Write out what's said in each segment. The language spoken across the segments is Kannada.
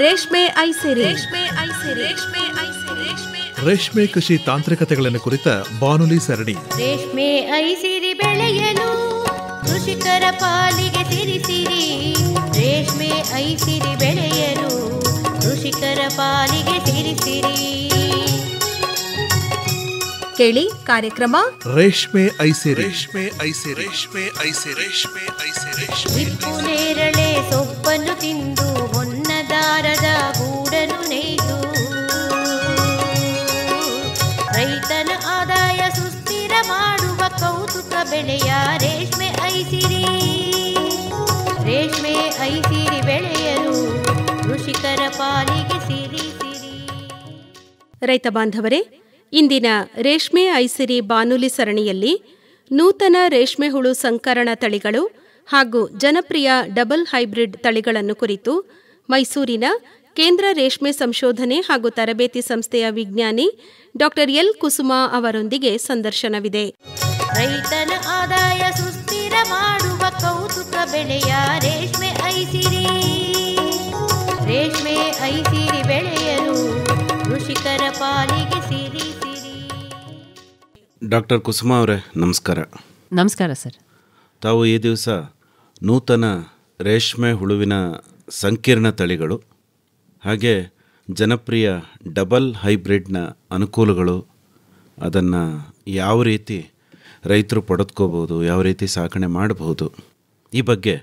ರೇಷ್ಮೆ ಐಸಿರಿ. ರೇಷ್ಮೆ ಕೃಷಿ ತಾಂತ್ರಿಕತೆಗಳನ್ನು ಕುರಿತ ಬಾನುಲಿ ಸರಣಿ. ರೇಷ್ಮೆ ಐಸಿರಿ ಬೆಳೆಯಲು ಕೃಷಿಕರ ಪಾಲಿಗೆ ಸಿರಿಸಿರಿ. ರೇಷ್ಮೆ ಐಸಿರಿ ಬೆಳೆಯಲು ಕೃಷಿಕರ ಪಾಲಿಗೆ ಸಿರಿಸಿರಿ. ಕೇಳಿ ಕಾರ್ಯಕ್ರಮ ರೇಷ್ಮೆ ಐಸಿರಿ. ರೇಷ್ಮೆ ಐಸಿರಿ. ರೇಷ್ಮೆ ಐಸಿರಿ. ರೇಷ್ಮೆ ಐಸಿರಿ. ಹಿಪ್ಪು ನೇರಳೆ ಸೊಪ್ಪನ್ನು ತಿಂದು ಹೊನ್ನದಾರದ ಗೂಡನ್ನು ನೇಯ್ದು ರೈತನ ಆದಾಯ ಸುಸ್ಥಿರ ಮಾಡುವ ಕೌತುಕ ಬೆಳೆಯ ರೇಷ್ಮೆ ಐಸಿರಿ. ರೇಷ್ಮೆ ಐಸಿರಿ ಬೆಳೆಯಲು ಕೃಷಿಕರ ಪಾಲಿಗೆ ಸಿರಿಸಿರಿ. ರೈತ ಬಾಂಧವರೇ, ಇಂದಿನ ರೇಷ್ಮೆ ಐಸಿರಿ ಬಾನುಲಿ ಸರಣಿಯಲ್ಲಿ ನೂತನ ರೇಷ್ಮೆ ಹುಳು ಸಂಕರಣ ತಳಿಗಳು ಹಾಗೂ ಜನಪ್ರಿಯ ಡಬಲ್ ಹೈಬ್ರಿಡ್ ತಳಿಗಳನ್ನು ಕುರಿತು ಮೈಸೂರಿನ ಕೇಂದ್ರ ರೇಷ್ಮೆ ಸಂಶೋಧನೆ ಹಾಗೂ ತರಬೇತಿ ಸಂಸ್ಥೆಯ ವಿಜ್ಞಾನಿ ಡಾ ಎಲ್ ಕುಸುಮಾ ಅವರೊಂದಿಗೆ ಸಂದರ್ಶನವಿದೆ. ರೈತನ ಆದಾಯ ಸುಸ್ಥಿರ ಮಾಡುವ ಕೌತುಕ ಬೆಳೆಯ ರೇಷ್ಮೆ ಐಸಿರಿ. ರೇಷ್ಮೆ ಐಸಿರಿ ಬೆಳೆಯಲು ಕೃಷಿಕರ ಪಾಲಿಗೆ ಸಿರಿಸಿರಿ. ಡಾಕ್ಟರ್ ಕುಸುಮಾ ಅವರೇ, ನಮಸ್ಕಾರ. ನಮಸ್ಕಾರ ಸರ್. ತಾವು ಈ ದಿವಸ ನೂತನ ರೇಷ್ಮೆ ಹುಳುವಿನ ಸಂಕೀರ್ಣ ತಳಿಗಳು ಹಾಗೆ ಜನಪ್ರಿಯ ಡಬಲ್ ಹೈಬ್ರಿಡ್ನ ಅನುಕೂಲಗಳು, ಅದನ್ನು ಯಾವ ರೀತಿ ರೈತರು ಪಡೆದುಕೋಬೋದು, ಯಾವ ರೀತಿ ಸಾಕಣೆ ಮಾಡಬಹುದು, ಈ ಬಗ್ಗೆ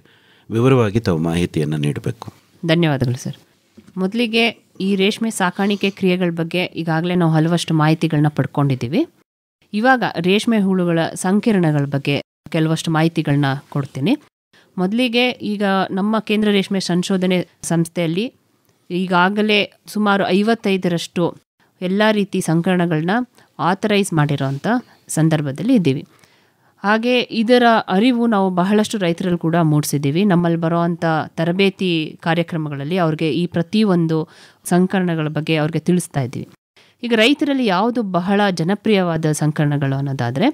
ವಿವರವಾಗಿ ತಾವು ಮಾಹಿತಿಯನ್ನು ನೀಡಬೇಕು. ಧನ್ಯವಾದಗಳು ಸರ್. ಮೊದಲಿಗೆ ಈ ರೇಷ್ಮೆ ಸಾಕಾಣಿಕೆ ಕ್ರಿಯೆಗಳ ಬಗ್ಗೆ ಈಗಾಗಲೇ ನಾವು ಹಲವಷ್ಟು ಮಾಹಿತಿಗಳನ್ನ ಪಡ್ಕೊಂಡಿದ್ದೀವಿ. ಇವಾಗ ರೇಷ್ಮೆ ಹುಳುಗಳ ಸಂಕೀರ್ಣಗಳ ಬಗ್ಗೆ ಕೆಲವಷ್ಟು ಮಾಹಿತಿಗಳನ್ನ ಕೊಡ್ತೀನಿ. ಮೊದಲಿಗೆ ಈಗ ನಮ್ಮ ಕೇಂದ್ರ ರೇಷ್ಮೆ ಸಂಶೋಧನೆ ಸಂಸ್ಥೆಯಲ್ಲಿ ಈಗಾಗಲೇ ಸುಮಾರು 55ರಷ್ಟು ಎಲ್ಲ ರೀತಿ ಸಂಕರಣಗಳನ್ನ ಆಥರೈಸ್ ಮಾಡಿರೋಂಥ ಸಂದರ್ಭದಲ್ಲಿ ಇದ್ದೀವಿ. ಹಾಗೆ ಇದರ ಅರಿವು ನಾವು ಬಹಳಷ್ಟು ರೈತರಲ್ಲಿ ಕೂಡ ಮೂಡಿಸಿದ್ದೀವಿ. ನಮ್ಮಲ್ಲಿ ಬರೋವಂಥ ತರಬೇತಿ ಕಾರ್ಯಕ್ರಮಗಳಲ್ಲಿ ಅವ್ರಿಗೆ ಈ ಪ್ರತಿಯೊಂದು ಸಂಕರಣಗಳ ಬಗ್ಗೆ ಅವ್ರಿಗೆ ತಿಳಿಸ್ತಾ ಇದ್ದೀವಿ. ಈಗ ರೈತರಲ್ಲಿ ಯಾವುದು ಬಹಳ ಜನಪ್ರಿಯವಾದ ಸಂಕರಣಗಳು ಅನ್ನೋದಾದರೆ,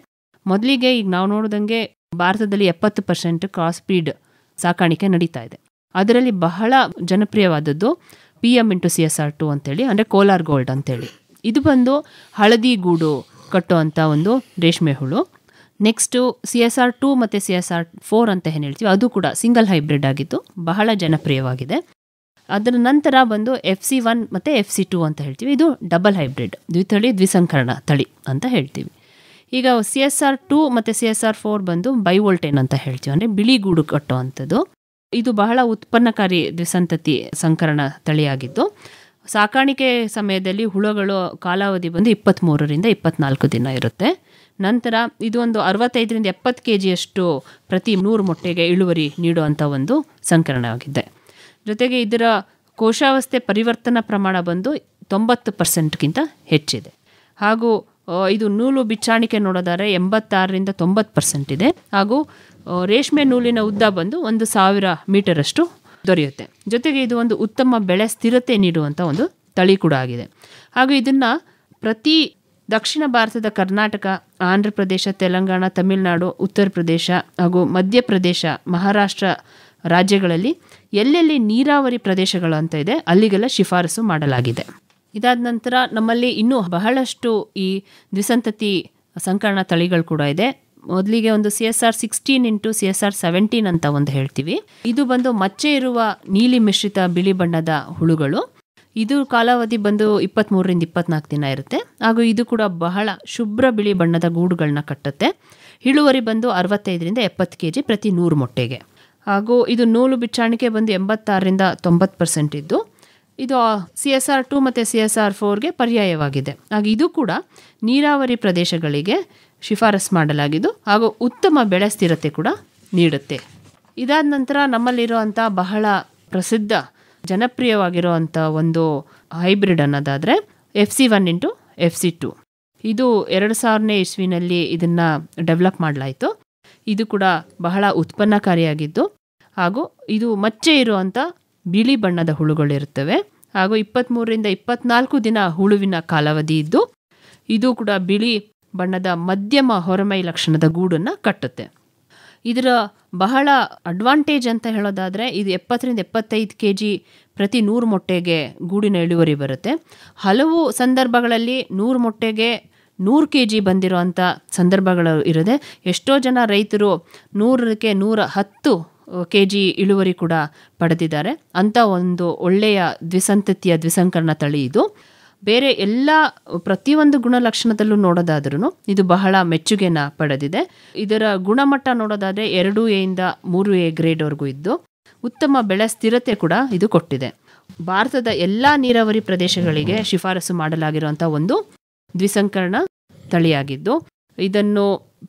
ಮೊದಲಿಗೆ ಈಗ ನಾವು ನೋಡಿದಂಗೆ ಭಾರತದಲ್ಲಿ 70% ಕ್ರಾಸ್ ಬ್ರೀಡ್ ಸಾಕಾಣಿಕೆ ನಡೀತಾ ಇದೆ. ಅದರಲ್ಲಿ ಬಹಳ ಜನಪ್ರಿಯವಾದದ್ದು PM*CSR2 ಅಂತೇಳಿ, ಅಂದರೆ ಕೋಲಾರ್ ಗೋಲ್ಡ್ ಅಂತೇಳಿ. ಇದು ಬಂದು ಹಳದಿ ಗೂಡು ಕಟ್ಟುವಂಥ ಒಂದು ರೇಷ್ಮೆ ಹುಳು. ನೆಕ್ಸ್ಟು CSR2 ಮತ್ತು CSR4 ಅಂತ ಏನು ಹೇಳ್ತೀವಿ, ಅದು ಕೂಡ ಸಿಂಗಲ್ ಹೈಬ್ರಿಡ್ ಆಗಿದ್ದು ಬಹಳ ಜನಪ್ರಿಯವಾಗಿದೆ. ಅದರ ನಂತರ ಬಂದು FC1 ಮತ್ತು FC2 ಅಂತ ಹೇಳ್ತೀವಿ. ಇದು ಡಬಲ್ ಹೈಬ್ರಿಡ್, ದ್ವಿಸಂಕರಣ ತಳಿ ಅಂತ ಹೇಳ್ತೀವಿ. ಈಗ CSR2 ಮತ್ತು CSR4 ಬಂದು ಬೈವೋಲ್ಟೇನ್ ಅಂತ ಹೇಳ್ತೀವಿ, ಅಂದರೆ ಬಿಳಿ ಗೂಡು ಕಟ್ಟುವಂಥದ್ದು. ಇದು ಬಹಳ ಉತ್ಪನ್ನಕಾರಿ ದ್ವಿಸಂತತಿ ಸಂಕರಣ ತಳಿಯಾಗಿದ್ದು, ಸಾಕಾಣಿಕೆ ಸಮಯದಲ್ಲಿ ಹುಳುಗಳು ಕಾಲಾವಧಿ ಬಂದು 23ರಿಂದ 24 ದಿನ ಇರುತ್ತೆ. ನಂತರ ಇದು ಒಂದು 65ರಿಂದ 70 kgಯಷ್ಟು ಪ್ರತಿ 100 ಮೊಟ್ಟೆಗೆ ಇಳುವರಿ ನೀಡುವಂಥ ಒಂದು ಸಂಕರಣವಾಗಿದೆ. ಜೊತೆಗೆ ಇದರ ಕೋಶಾವಸ್ಥೆ ಪರಿವರ್ತನಾ ಪ್ರಮಾಣ ಬಂದು 90%ಗಿಂತ ಹೆಚ್ಚಿದೆ. ಹಾಗೂ ಇದು ನೂಲು ಬಿಚ್ಚಾಣಿಕೆ ನೋಡೋದಾದರೆ 86ರಿಂದ 90% ಇದೆ. ಹಾಗೂ ರೇಷ್ಮೆ ನೂಲಿನ ಉದ್ದ ಬಂದು 1000 ಮೀಟರಷ್ಟು ದೊರೆಯುತ್ತೆ. ಜೊತೆಗೆ ಇದು ಒಂದು ಉತ್ತಮ ಬೆಳೆ ಸ್ಥಿರತೆ ನೀಡುವಂಥ ಒಂದು ತಳಿ ಕೂಡ ಆಗಿದೆ. ಹಾಗೂ ಇದನ್ನು ಪ್ರತಿ ದಕ್ಷಿಣ ಭಾರತದ ಕರ್ನಾಟಕ, ಆಂಧ್ರ ಪ್ರದೇಶ, ತೆಲಂಗಾಣ, ತಮಿಳುನಾಡು, ಉತ್ತರ ಪ್ರದೇಶ ಹಾಗೂ ಮಧ್ಯಪ್ರದೇಶ, ಮಹಾರಾಷ್ಟ್ರ ರಾಜ್ಯಗಳಲ್ಲಿ ಎಲ್ಲೆಲ್ಲಿ ನೀರಾವರಿ ಪ್ರದೇಶಗಳು ಅಂತ ಇದೆ ಅಲ್ಲಿಗೆಲ್ಲ ಶಿಫಾರಸು ಮಾಡಲಾಗಿದೆ. ಇದಾದ ನಂತರ ನಮ್ಮಲ್ಲಿ ಇನ್ನೂ ಬಹಳಷ್ಟು ಈ ದ್ವಿಸಂತತಿ ಸಂಕರಣ ತಳಿಗಳು ಕೂಡ ಇದೆ. ಮೊದಲಿಗೆ ಒಂದು CSR16 × CSR17 ಅಂತ ಒಂದು ಹೇಳ್ತೀವಿ. ಇದು ಬಂದು ಮಚ್ಚೆ ಇರುವ ನೀಲಿ ಮಿಶ್ರಿತ ಬಿಳಿ ಬಣ್ಣದ ಹುಳುಗಳು. ಇದು ಕಾಲಾವಧಿ ಬಂದು 23ರಿಂದ 24 ದಿನ ಇರುತ್ತೆ. ಹಾಗೂ ಇದು ಕೂಡ ಬಹಳ ಶುಭ್ರ ಬಿಳಿ ಬಣ್ಣದ ಗೂಡುಗಳನ್ನ ಕಟ್ಟುತ್ತೆ. ಇಳುವರಿ ಬಂದು 65ರಿಂದ 70 kg ಪ್ರತಿ 100 ಮೊಟ್ಟೆಗೆ. ಹಾಗೂ ಇದು ನೂಲು ಬಿಚ್ಚಾಣಿಕೆ ಬಂದು 86ರಿಂದ 90% ಇದ್ದು, ಇದು CSR2 ಮತ್ತು CSR4ಗೆ ಪರ್ಯಾಯವಾಗಿದೆ. ಹಾಗೆ ಇದು ಕೂಡ ನೀರಾವರಿ ಪ್ರದೇಶಗಳಿಗೆ ಶಿಫಾರಸು ಮಾಡಲಾಗಿದ್ದು ಹಾಗೂ ಉತ್ತಮ ಬೆಳೆ ಸ್ಥಿರತೆ ಕೂಡ ನೀಡುತ್ತೆ. ಇದಾದ ನಂತರ ನಮ್ಮಲ್ಲಿರುವಂಥ ಬಹಳ ಪ್ರಸಿದ್ಧ ಜನಪ್ರಿಯವಾಗಿರುವಂಥ ಒಂದು ಹೈಬ್ರಿಡ್ ಅನ್ನೋದಾದರೆ FC1 × FC2. ಇದು 2000ನೇ ಇಸ್ವಿನಲ್ಲಿ ಇದನ್ನು ಡೆವಲಪ್ ಮಾಡಲಾಯಿತು. ಇದು ಕೂಡ ಬಹಳ ಉತ್ಪನ್ನಕಾರಿಯಾಗಿದ್ದು, ಹಾಗೂ ಇದು ಮಚ್ಚೆ ಇರುವಂಥ ಬಿಳಿ ಬಣ್ಣದ ಹುಳುಗಳಿರುತ್ತವೆ. ಹಾಗೂ 23ರಿಂದ 24 ದಿನ ಹುಳುವಿನ ಕಾಲಾವಧಿ ಇದ್ದು, ಇದು ಕೂಡ ಬಿಳಿ ಬಣ್ಣದ ಮಧ್ಯಮ ಹೊರಮೈ ಲಕ್ಷಣದ ಗೂಡನ್ನು ಕಟ್ಟುತ್ತೆ. ಇದರ ಬಹಳ ಅಡ್ವಾಂಟೇಜ್ ಅಂತ ಹೇಳೋದಾದರೆ ಇದು 70ರಿಂದ 75 kg ಪ್ರತಿ 100 ಮೊಟ್ಟೆಗೆ ಗೂಡಿನ ಇಳುವರಿ ಬರುತ್ತೆ. ಹಲವು ಸಂದರ್ಭಗಳಲ್ಲಿ 100 ಮೊಟ್ಟೆಗೆ 100 kg ಬಂದಿರೋಂಥ ಸಂದರ್ಭಗಳು ಇರುತ್ತೆ. ಎಷ್ಟೋ ಜನ ರೈತರು 100ಕ್ಕೆ 110 kg ಇಳುವರಿ ಕೂಡ ಪಡೆದಿದ್ದಾರೆ. ಅಂಥ ಒಂದು ಒಳ್ಳೆಯ ದ್ವಿಸಂತತಿಯ ದ್ವಿಸಂಕರಣ ತಳಿ ಇದು. ಬೇರೆ ಎಲ್ಲ ಪ್ರತಿಯೊಂದು ಗುಣಲಕ್ಷಣದಲ್ಲೂ ನೋಡೋದಾದ್ರೂ ಇದು ಬಹಳ ಮೆಚ್ಚುಗೆನ ಪಡೆದಿದೆ. ಇದರ ಗುಣಮಟ್ಟ ನೋಡೋದಾದರೆ 2A ಇಂದ 3A ಗ್ರೇಡ್ವರೆಗೂ ಇದ್ದು ಉತ್ತಮ ಬೆಳೆ ಸ್ಥಿರತೆ ಕೂಡ ಇದು ಕೊಟ್ಟಿದೆ. ಭಾರತದ ಎಲ್ಲ ನೀರಾವರಿ ಪ್ರದೇಶಗಳಿಗೆ ಶಿಫಾರಸು ಮಾಡಲಾಗಿರುವಂಥ ಒಂದು ದ್ವಿಸಂಕರಣ ತಳಿಯಾಗಿದ್ದು ಇದನ್ನು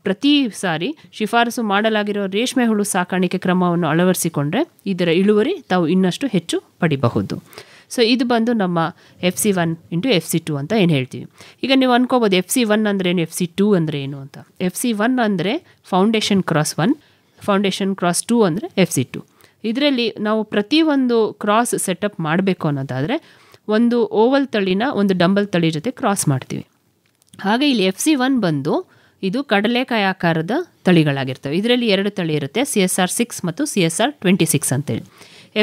ಪ್ರತಿ ಸಾರಿ ಶಿಫಾರಸು ಮಾಡಲಾಗಿರೋ ರೇಷ್ಮೆ ಹುಳು ಸಾಕಾಣಿಕೆ ಕ್ರಮವನ್ನು ಅಳವಡಿಸಿಕೊಂಡ್ರೆ ಇದರ ಇಳುವರಿ ತಾವು ಇನ್ನಷ್ಟು ಹೆಚ್ಚು ಪಡಿಬಹುದು. ಸೊ ಇದು ಬಂದು ನಮ್ಮ FC1 × FC2 ಅಂತ ಏನು ಹೇಳ್ತೀವಿ. ಈಗ ನೀವು ಅನ್ಕೋಬೋದು FC1 ಅಂದರೆ ಏನು, FC2 ಅಂದರೆ ಏನು ಅಂತ. FC1 ಅಂದರೆ ಫೌಂಡೇಶನ್ ಕ್ರಾಸ್ 1, ಫೌಂಡೇಶನ್ ಕ್ರಾಸ್ 2 ಅಂದರೆ FC2. ಇದರಲ್ಲಿ ನಾವು ಪ್ರತಿಯೊಂದು ಕ್ರಾಸ್ ಸೆಟಪ್ ಮಾಡಬೇಕು ಅನ್ನೋದಾದರೆ ಒಂದು ಓವಲ್ ತಳಿನ ಒಂದು ಡಂಬಲ್ ತಳಿ ಜೊತೆ ಕ್ರಾಸ್ ಮಾಡ್ತೀವಿ. ಹಾಗೆ ಇಲ್ಲಿ FC1 ಬಂದು ಇದು ಕಡಲೆಕಾಯಿ ಆಕಾರದ ತಳಿಗಳಾಗಿರ್ತವೆ. ಇದರಲ್ಲಿ 2 ತಳಿ ಇರುತ್ತೆ, CSR6 ಮತ್ತು CSR26 ಅಂತೇಳಿ.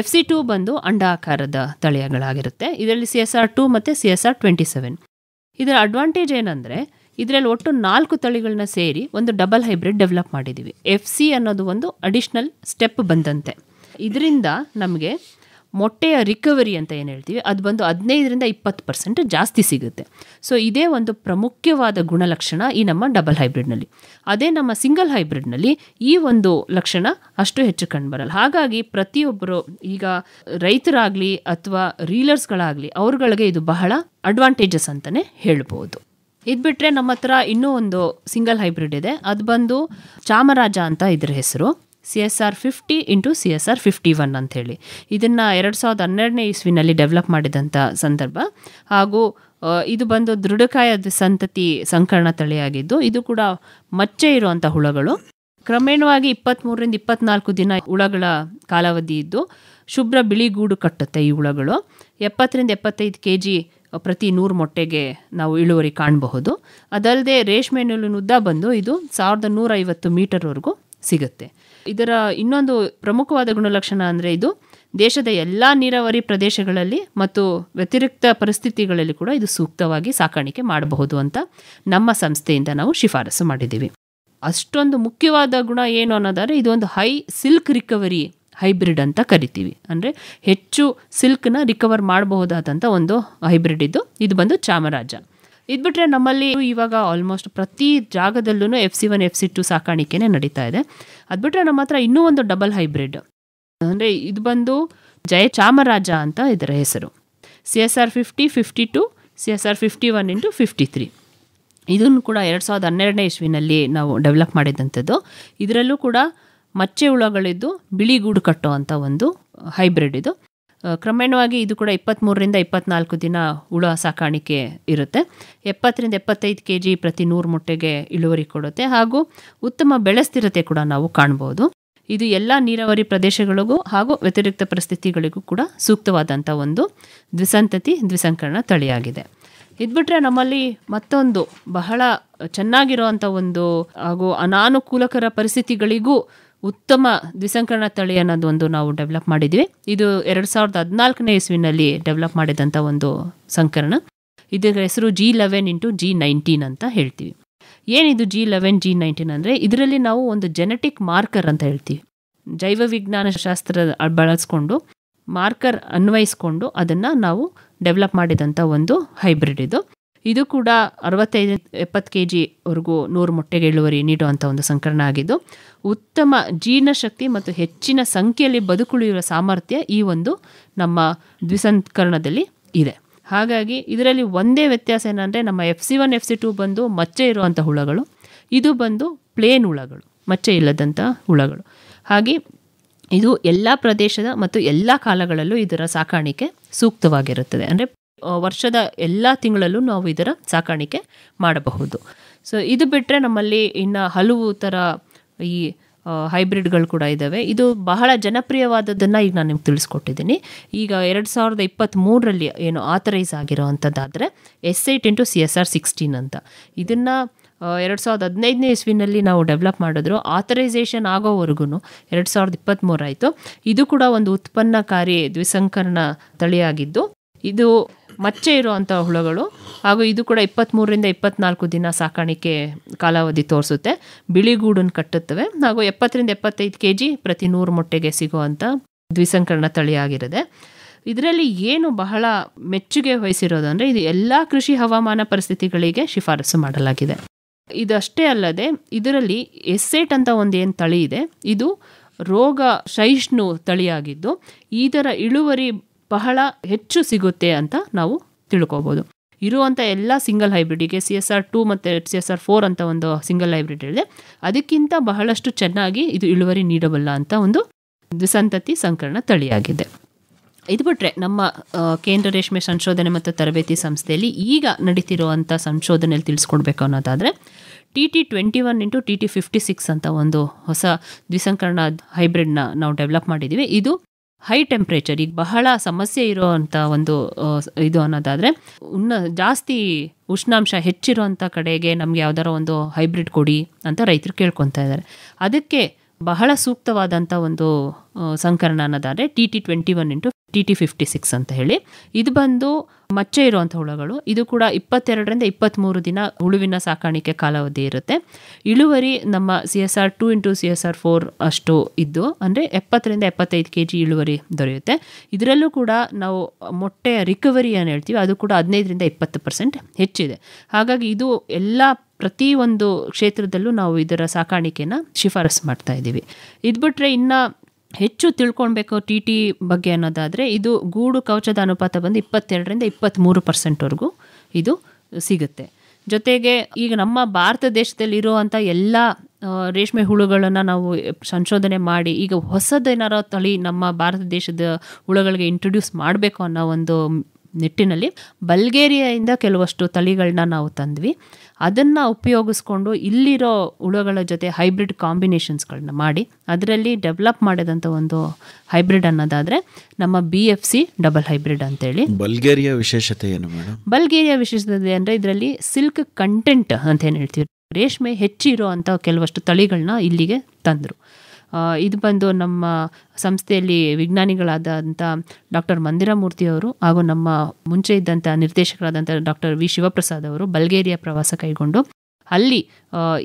FC2 ಬಂದು ಅಂಡ ಆಕಾರದ ತಳಿಗಳಾಗಿರುತ್ತೆ. ಇದರಲ್ಲಿ CSR2 ಮತ್ತು CSR27. ಇದರ ಅಡ್ವಾಂಟೇಜ್ ಏನಂದರೆ ಇದರಲ್ಲಿ ಒಟ್ಟು 4 ತಳಿಗಳನ್ನ ಸೇರಿ ಒಂದು ಡಬಲ್ ಹೈಬ್ರಿಡ್ ಡೆವಲಪ್ ಮಾಡಿದ್ದೀವಿ. FC ಅನ್ನೋದು ಒಂದು ಅಡಿಷ್ನಲ್ ಸ್ಟೆಪ್ ಬಂದಂತೆ. ಇದರಿಂದ ನಮಗೆ ಮೊಟ್ಟೆಯ ರಿಕವರಿ ಅಂತ ಏನು ಹೇಳ್ತೀವಿ ಅದು ಬಂದು 15-20% ಜಾಸ್ತಿ ಸಿಗುತ್ತೆ. ಸೊ ಇದೇ ಒಂದು ಪ್ರಮುಖವಾದ ಗುಣಲಕ್ಷಣ ಈ ನಮ್ಮ ಡಬಲ್ ಹೈಬ್ರಿಡ್ನಲ್ಲಿ. ಅದೇ ನಮ್ಮ ಸಿಂಗಲ್ ಹೈಬ್ರಿಡ್ನಲ್ಲಿ ಈ ಒಂದು ಲಕ್ಷಣ ಅಷ್ಟು ಹೆಚ್ಚು ಕಂಡುಬರಲ್ಲ. ಹಾಗಾಗಿ ಪ್ರತಿಯೊಬ್ಬರು ಈಗ ರೈತರಾಗಲಿ ಅಥವಾ ರೀಲರ್ಸ್ಗಳಾಗಲಿ ಅವ್ರಗಳಿಗೆ ಇದು ಬಹಳ ಅಡ್ವಾಂಟೇಜಸ್ ಅಂತಲೇ ಹೇಳ್ಬೋದು. ಇದು ಬಿಟ್ಟರೆ ನಮ್ಮ ಹತ್ರ ಇನ್ನೂ ಒಂದು ಸಿಂಗಲ್ ಹೈಬ್ರಿಡ್ ಇದೆ. ಅದು ಬಂದು ಚಾಮರಾಜ ಅಂತ ಇದ್ರ ಹೆಸರು. CSR50 × CSR51 ಅಂಥೇಳಿ. ಇದನ್ನು 2012ನೇ ಇಸ್ವಿನಲ್ಲಿ ಡೆವಲಪ್ ಮಾಡಿದಂಥ ಸಂದರ್ಭ. ಹಾಗೂ ಇದು ಬಂದು ದೃಢಕಾಯ ಸಂತತಿ ಸಂಕರಣ ತಳಿಯಾಗಿದ್ದು ಇದು ಕೂಡ ಮಚ್ಚೆ ಇರುವಂಥ ಹುಳಗಳು. ಕ್ರಮೇಣವಾಗಿ 23-24 ದಿನ ಹುಳಗಳ ಕಾಲಾವಧಿ ಇದ್ದು ಶುಭ್ರ ಬಿಳಿ ಗೂಡು ಕಟ್ಟುತ್ತೆ ಈ ಹುಳಗಳು. 70-75 kg ಪ್ರತಿ 100 ಮೊಟ್ಟೆಗೆ ನಾವು ಇಳುವರಿ ಕಾಣಬಹುದು. ಅದಲ್ಲದೆ ರೇಷ್ಮೆ ನೂಲಿನ ಉದ್ದ ಬಂದು ಇದು 1150 ಮೀಟರ್ವರೆಗೂ ಸಿಗುತ್ತೆ. ಇದರ ಇನ್ನೊಂದು ಪ್ರಮುಖವಾದ ಗುಣಲಕ್ಷಣ ಅಂದರೆ ಇದು ದೇಶದ ಎಲ್ಲ ನೀರಾವರಿ ಪ್ರದೇಶಗಳಲ್ಲಿ ಮತ್ತು ವ್ಯತಿರಿಕ್ತ ಪರಿಸ್ಥಿತಿಗಳಲ್ಲಿ ಕೂಡ ಇದು ಸೂಕ್ತವಾಗಿ ಸಾಕಾಣಿಕೆ ಮಾಡಬಹುದು ಅಂತ ನಮ್ಮ ಸಂಸ್ಥೆಯಿಂದ ನಾವು ಶಿಫಾರಸು ಮಾಡಿದ್ದೀವಿ. ಅಷ್ಟೊಂದು ಮುಖ್ಯವಾದ ಗುಣ ಏನು ಅನ್ನೋದಾದರೆ ಇದು ಒಂದು ಹೈ ಸಿಲ್ಕ್ ರಿಕವರಿ ಹೈಬ್ರಿಡ್ ಅಂತ ಕರಿತೀವಿ. ಅಂದರೆ ಹೆಚ್ಚು ಸಿಲ್ಕ್ನ ರಿಕವರ್ ಮಾಡಬಹುದಾದಂಥ ಒಂದು ಹೈಬ್ರಿಡ್ ಇದು ಬಂದು ಚಾಮರಾಜ. ಇದು ಬಿಟ್ಟರೆ ನಮ್ಮಲ್ಲಿ ಇವಾಗ ಆಲ್ಮೋಸ್ಟ್ ಪ್ರತಿ ಜಾಗದಲ್ಲೂ FC1 FC2 ಸಾಕಾಣಿಕೆನೇ ನಡೀತಾ ಇದೆ. ಅದು ಬಿಟ್ಟರೆ ನಮ್ಮ ಹತ್ರ ಇನ್ನೂ ಒಂದು ಡಬಲ್ ಹೈಬ್ರಿಡ್ ಅಂದರೆ ಇದು ಬಂದು ಜಯ ಚಾಮರಾಜ ಅಂತ ಇದರ ಹೆಸರು. CSR50, 52, CSR51 × 53. ಇದನ್ನು ಕೂಡ 2012ನೇ ಇಸ್ವಿನಲ್ಲಿ ನಾವು ಡೆವಲಪ್ ಮಾಡಿದಂಥದ್ದು. ಇದರಲ್ಲೂ ಕೂಡ ಮಚ್ಚೆ ಹುಳಗಳಿದ್ದು ಬಿಳಿ ಗೂಡು ಕಟ್ಟೋ ಅಂಥ ಒಂದು ಹೈಬ್ರಿಡ್ ಇದು. ಕ್ರಮೇಣವಾಗಿ ಇದು ಕೂಡ 23-24 ದಿನ ಹುಳ ಸಾಕಾಣಿಕೆ ಇರುತ್ತೆ. 70-75 kg ಪ್ರತಿ 100 ಮೊಟ್ಟೆಗೆ ಇಳುವರಿ ಕೊಡುತ್ತೆ. ಹಾಗೂ ಉತ್ತಮ ಬೆಳೆ ಸ್ಥಿರತೆ ಕೂಡ ನಾವು ಕಾಣ್ಬೋದು. ಇದು ಎಲ್ಲ ನೀರಾವರಿ ಪ್ರದೇಶಗಳಿಗೂ ಹಾಗೂ ವ್ಯತಿರಿಕ್ತ ಪರಿಸ್ಥಿತಿಗಳಿಗೂ ಕೂಡ ಸೂಕ್ತವಾದಂಥ ಒಂದು ದ್ವಿಸಂತತಿ ದ್ವಿಸಂಕರಣ ತಳಿಯಾಗಿದೆ. ಇದು ಬಿಟ್ಟರೆ ನಮ್ಮಲ್ಲಿ ಮತ್ತೊಂದು ಬಹಳ ಚೆನ್ನಾಗಿರುವಂಥ ಒಂದು ಹಾಗೂ ಅನಾನುಕೂಲಕರ ಪರಿಸ್ಥಿತಿಗಳಿಗೂ ಉತ್ತಮ ದ್ವಿಸಂಕರಣ ತಳಿ ಅನ್ನೋದೊಂದು ನಾವು ಡೆವಲಪ್ ಮಾಡಿದ್ವಿ. ಇದು 2014ನೇ ಇಸ್ವಿನಲ್ಲಿ ಡೆವಲಪ್ ಮಾಡಿದಂಥ ಒಂದು ಸಂಕರಣ. ಇದರ ಹೆಸರು G11 × G19 ಅಂತ ಹೇಳ್ತೀವಿ. ಏನಿದು G11 G19 ಅಂದರೆ ಇದರಲ್ಲಿ ನಾವು ಒಂದು ಜೆನೆಟಿಕ್ ಮಾರ್ಕರ್ ಅಂತ ಹೇಳ್ತೀವಿ. ಜೈವ ವಿಜ್ಞಾನ ಶಾಸ್ತ್ರ ಬಳಸ್ಕೊಂಡು ಮಾರ್ಕರ್ ಅನ್ವಯಿಸ್ಕೊಂಡು ಅದನ್ನು ನಾವು ಡೆವಲಪ್ ಮಾಡಿದಂಥ ಒಂದು ಹೈಬ್ರಿಡ್ ಇದು ಕೂಡ 65-70 kg ವರೆಗೂ 100 ಮೊಟ್ಟೆಗೆ ಇಳುವರಿ ನೀಡುವಂಥ ಒಂದು ಸಂಕರಣ ಆಗಿದ್ದು ಉತ್ತಮ ಜೀರ್ಣಶಕ್ತಿ ಮತ್ತು ಹೆಚ್ಚಿನ ಸಂಖ್ಯೆಯಲ್ಲಿ ಬದುಕುಳಿಯುವ ಸಾಮರ್ಥ್ಯ ಈ ಒಂದು ನಮ್ಮ ದ್ವಿಸಂಕರಣದಲ್ಲಿ ಇದೆ. ಹಾಗಾಗಿ ಇದರಲ್ಲಿ ಒಂದೇ ವ್ಯತ್ಯಾಸ ಏನಂದರೆ ನಮ್ಮ FC1 FC2 ಬಂದು ಮಚ್ಚೆ ಇರುವಂಥ ಹುಳಗಳು, ಇದು ಬಂದು ಪ್ಲೇನ್ ಹುಳಗಳು, ಮಚ್ಚೆ ಇಲ್ಲದಂಥ ಹುಳಗಳು. ಹಾಗೆ ಇದು ಎಲ್ಲ ಪ್ರದೇಶದ ಮತ್ತು ಎಲ್ಲ ಕಾಲಗಳಲ್ಲೂ ಇದರ ಸಾಕಾಣಿಕೆ ಸೂಕ್ತವಾಗಿರುತ್ತದೆ. ಅಂದರೆ ವರ್ಷದ ಎಲ್ಲ ತಿಂಗಳಲ್ಲೂ ನಾವು ಇದರ ಸಾಕಾಣಿಕೆ ಮಾಡಬಹುದು. ಸೊ ಇದು ಬಿಟ್ಟರೆ ನಮ್ಮಲ್ಲಿ ಇನ್ನು ಹಲವು ಥರ ಈ ಹೈಬ್ರಿಡ್ಗಳು ಕೂಡ ಇದ್ದಾವೆ. ಇದು ಬಹಳ ಜನಪ್ರಿಯವಾದದ್ದನ್ನು ಈಗ ನಾನು ನಿಮ್ಗೆ ತಿಳಿಸ್ಕೊಟ್ಟಿದ್ದೀನಿ. ಈಗ 2023ರಲ್ಲಿ ಏನು ಆಥರೈಸ್ ಆಗಿರೋ ಅಂಥದ್ದಾದರೆ S8 × CSR16 ಅಂತ. ಇದನ್ನು 2015ನೇ ಇಸ್ವಿನಲ್ಲಿ ನಾವು ಡೆವಲಪ್ ಮಾಡಿದ್ರು. ಆಥರೈಸೇಷನ್ ಆಗೋವರೆಗೂ 2023 ಆಯಿತು. ಇದು ಕೂಡ ಒಂದು ಉತ್ಪನ್ನಕಾರಿ ದ್ವಿಸಂಕರಣ ತಳಿಯಾಗಿದ್ದು ಇದು ಮಚ್ಚೆ ಇರುವಂಥ ಹುಳುಗಳು ಹಾಗೂ ಇದು ಕೂಡ 23ರಿಂದ 24 ದಿನ ಸಾಕಾಣಿಕೆ ಕಾಲಾವಧಿ ತೋರಿಸುತ್ತೆ. ಬಿಳಿಗೂಡನ್ನು ಕಟ್ಟುತ್ತವೆ ಹಾಗೂ 70ರಿಂದ 75 kg ಪ್ರತಿ 100 ಮೊಟ್ಟೆಗೆ ಸಿಗುವಂಥ ದ್ವಿಸಂಕರಣ ತಳಿಯಾಗಿರುತ್ತೆ. ಇದರಲ್ಲಿ ಏನು ಬಹಳ ಮೆಚ್ಚುಗೆ ವಹಿಸಿರೋದು ಅಂದರೆ ಇದು ಎಲ್ಲ ಕೃಷಿ ಹವಾಮಾನ ಪರಿಸ್ಥಿತಿಗಳಿಗೆ ಶಿಫಾರಸು ಮಾಡಲಾಗಿದೆ. ಇದಷ್ಟೇ ಅಲ್ಲದೆ ಇದರಲ್ಲಿ ಎಸ್ಸೇಟ್ ಅಂತ ಒಂದು ಏನು ತಳಿ ಇದೆ, ಇದು ರೋಗ ಸಹಿಷ್ಣು ತಳಿಯಾಗಿದ್ದು ಇದರ ಇಳುವರಿ ಬಹಳ ಹೆಚ್ಚು ಸಿಗುತ್ತೆ ಅಂತ ನಾವು ತಿಳ್ಕೊಬೋದು. ಇರುವಂಥ ಎಲ್ಲ ಸಿಂಗಲ್ ಹೈಬ್ರಿಡಿಗೆ CSR2 ಮತ್ತು CSR4 ಅಂತ ಒಂದು ಸಿಂಗಲ್ ಹೈಬ್ರಿಡ್ ಇದೆ, ಅದಕ್ಕಿಂತ ಬಹಳಷ್ಟು ಚೆನ್ನಾಗಿ ಇದು ಇಳುವರಿ ನೀಡಬಲ್ಲ ಅಂತ ಒಂದು ದ್ವಿಸಂತತಿ ಸಂಕರಣ ತಳಿಯಾಗಿದೆ. ಇದು ಬಿಟ್ಟರೆ ನಮ್ಮ ಕೇಂದ್ರ ರೇಷ್ಮೆ ಸಂಶೋಧನೆ ಮತ್ತು ತರಬೇತಿ ಸಂಸ್ಥೆಯಲ್ಲಿ ಈಗ ನಡೀತಿರುವಂಥ ಸಂಶೋಧನೆಯಲ್ಲಿ ತಿಳಿಸ್ಕೊಡ್ಬೇಕು ಅನ್ನೋದಾದರೆ TT21 ಇಂಟು TT56 ಅಂತ ಒಂದು ಹೊಸ ದ್ವಿಸಂಕರಣ ಹೈಬ್ರಿಡ್ನ ನಾವು ಡೆವಲಪ್ ಮಾಡಿದ್ದೀವಿ. ಇದು ಹೈ ಟೆಂಪ್ರೇಚರ್, ಈಗ ಬಹಳ ಸಮಸ್ಯೆ ಇರೋವಂಥ ಒಂದು ಇದು ಅನ್ನೋದಾದರೆ ಜಾಸ್ತಿ ಉಷ್ಣಾಂಶ ಹೆಚ್ಚಿರೋವಂಥ ಕಡೆಗೆ ನಮಗೆ ಯಾವ್ದಾರ ಒಂದು ಹೈಬ್ರಿಡ್ ಕೊಡಿ ಅಂತ ರೈತರು ಕೇಳ್ಕೊತಾ ಇದ್ದಾರೆ. ಅದಕ್ಕೆ ಬಹಳ ಸೂಕ್ತವಾದಂಥ ಒಂದು ಸಂಕರಣ ಅನ್ನೋದಾದರೆ TT21 ಇಂಟು TT56 ಅಂತ ಹೇಳಿ. ಇದು ಬಂದು ಮಚ್ಚೆ ಇರುವಂಥ ಹುಳುಗಳು. ಇದು ಕೂಡ 22ರಿಂದ 23 ದಿನ ಹುಳುವಿನ ಸಾಕಾಣಿಕೆ ಕಾಲಾವಧಿ ಇರುತ್ತೆ. ಇಳುವರಿ ನಮ್ಮ CSR2 ಇಂಟು CSR4 ಅಷ್ಟು ಇದ್ದು ಅಂದರೆ 70ರಿಂದ 75 kg ಇಳುವರಿ ದೊರೆಯುತ್ತೆ. ಇದರಲ್ಲೂ ಕೂಡ ನಾವು ಮೊಟ್ಟೆಯ ರಿಕವರಿ ಏನು ಹೇಳ್ತೀವಿ ಅದು ಕೂಡ 15ರಿಂದ 20% ಹೆಚ್ಚಿದೆ. ಹಾಗಾಗಿ ಇದು ಎಲ್ಲ ಪ್ರತಿಯೊಂದು ಕ್ಷೇತ್ರದಲ್ಲೂ ನಾವು ಇದರ ಸಾಕಾಣಿಕೆನ ಶಿಫಾರಸು ಮಾಡ್ತಾ ಇದ್ದೀವಿ. ಇದು ಬಿಟ್ಟರೆ ಇನ್ನು ಹೆಚ್ಚು ತಿಳ್ಕೊಳ್ಬೇಕು TT ಬಗ್ಗೆ ಅನ್ನೋದಾದರೆ ಇದು ಗೂಡು ಕವಚದ ಅನುಪಾತ ಬಂದು 22ರಿಂದ 23%ವರೆಗೂ ಇದು ಸಿಗುತ್ತೆ. ಜೊತೆಗೆ ಈಗ ನಮ್ಮ ಭಾರತ ದೇಶದಲ್ಲಿರುವಂಥ ಎಲ್ಲ ರೇಷ್ಮೆ ಹುಳುಗಳನ್ನು ನಾವು ಸಂಶೋಧನೆ ಮಾಡಿ ಈಗ ಹೊಸದೇನಾರ ತಳಿ ನಮ್ಮ ಭಾರತ ದೇಶದ ಹುಳುಗಳಿಗೆ ಇಂಟ್ರೊಡ್ಯೂಸ್ ಮಾಡಬೇಕು ಅನ್ನೋ ಒಂದು ನಿಟ್ಟಿನಲ್ಲಿ ಬಲ್ಗೇರಿಯಾದಿಂದ ಕೆಲವಷ್ಟು ತಳಿಗಳನ್ನ ನಾವು ತಂದ್ವಿ. ಅದನ್ನು ಉಪಯೋಗಿಸ್ಕೊಂಡು ಇಲ್ಲಿರೋ ಹುಳುಗಳ ಜೊತೆ ಹೈಬ್ರಿಡ್ ಕಾಂಬಿನೇಷನ್ಸ್ಗಳನ್ನ ಮಾಡಿ ಅದರಲ್ಲಿ ಡೆವಲಪ್ ಮಾಡಿದಂಥ ಒಂದು ಹೈಬ್ರಿಡ್ ಅನ್ನೋದಾದರೆ ನಮ್ಮ BFC ಡಬಲ್ ಹೈಬ್ರಿಡ್ ಅಂತೇಳಿ. ಬಲ್ಗೇರಿಯಾ ವಿಶೇಷತೆ ಏನು ಮೇಡಮ್? ಬಲ್ಗೇರಿಯಾ ವಿಶೇಷತೆ ಅಂದರೆ ಇದರಲ್ಲಿ ಸಿಲ್ಕ್ ಕಂಟೆಂಟ್ ಅಂತ ಏನು ಹೇಳ್ತೀವಿ, ರೇಷ್ಮೆ ಹೆಚ್ಚಿರೋ ಅಂಥ ಕೆಲವಷ್ಟು ತಳಿಗಳನ್ನ ಇಲ್ಲಿಗೆ ತಂದರು. ಇದು ಬಂದು ನಮ್ಮ ಸಂಸ್ಥೆಯಲ್ಲಿ ವಿಜ್ಞಾನಿಗಳಾದಂಥ ಡಾಕ್ಟರ್ ಮಂದಿರಾ ಮೂರ್ತಿಯವರು ಹಾಗೂ ನಮ್ಮ ಮುಂಚೆ ಇದ್ದಂಥ ನಿರ್ದೇಶಕರಾದಂಥ ಡಾಕ್ಟರ್ ವಿ ಶಿವಪ್ರಸಾದ್ ಅವರು ಬಲ್ಗೇರಿಯಾ ಪ್ರವಾಸ ಕೈಗೊಂಡು ಅಲ್ಲಿ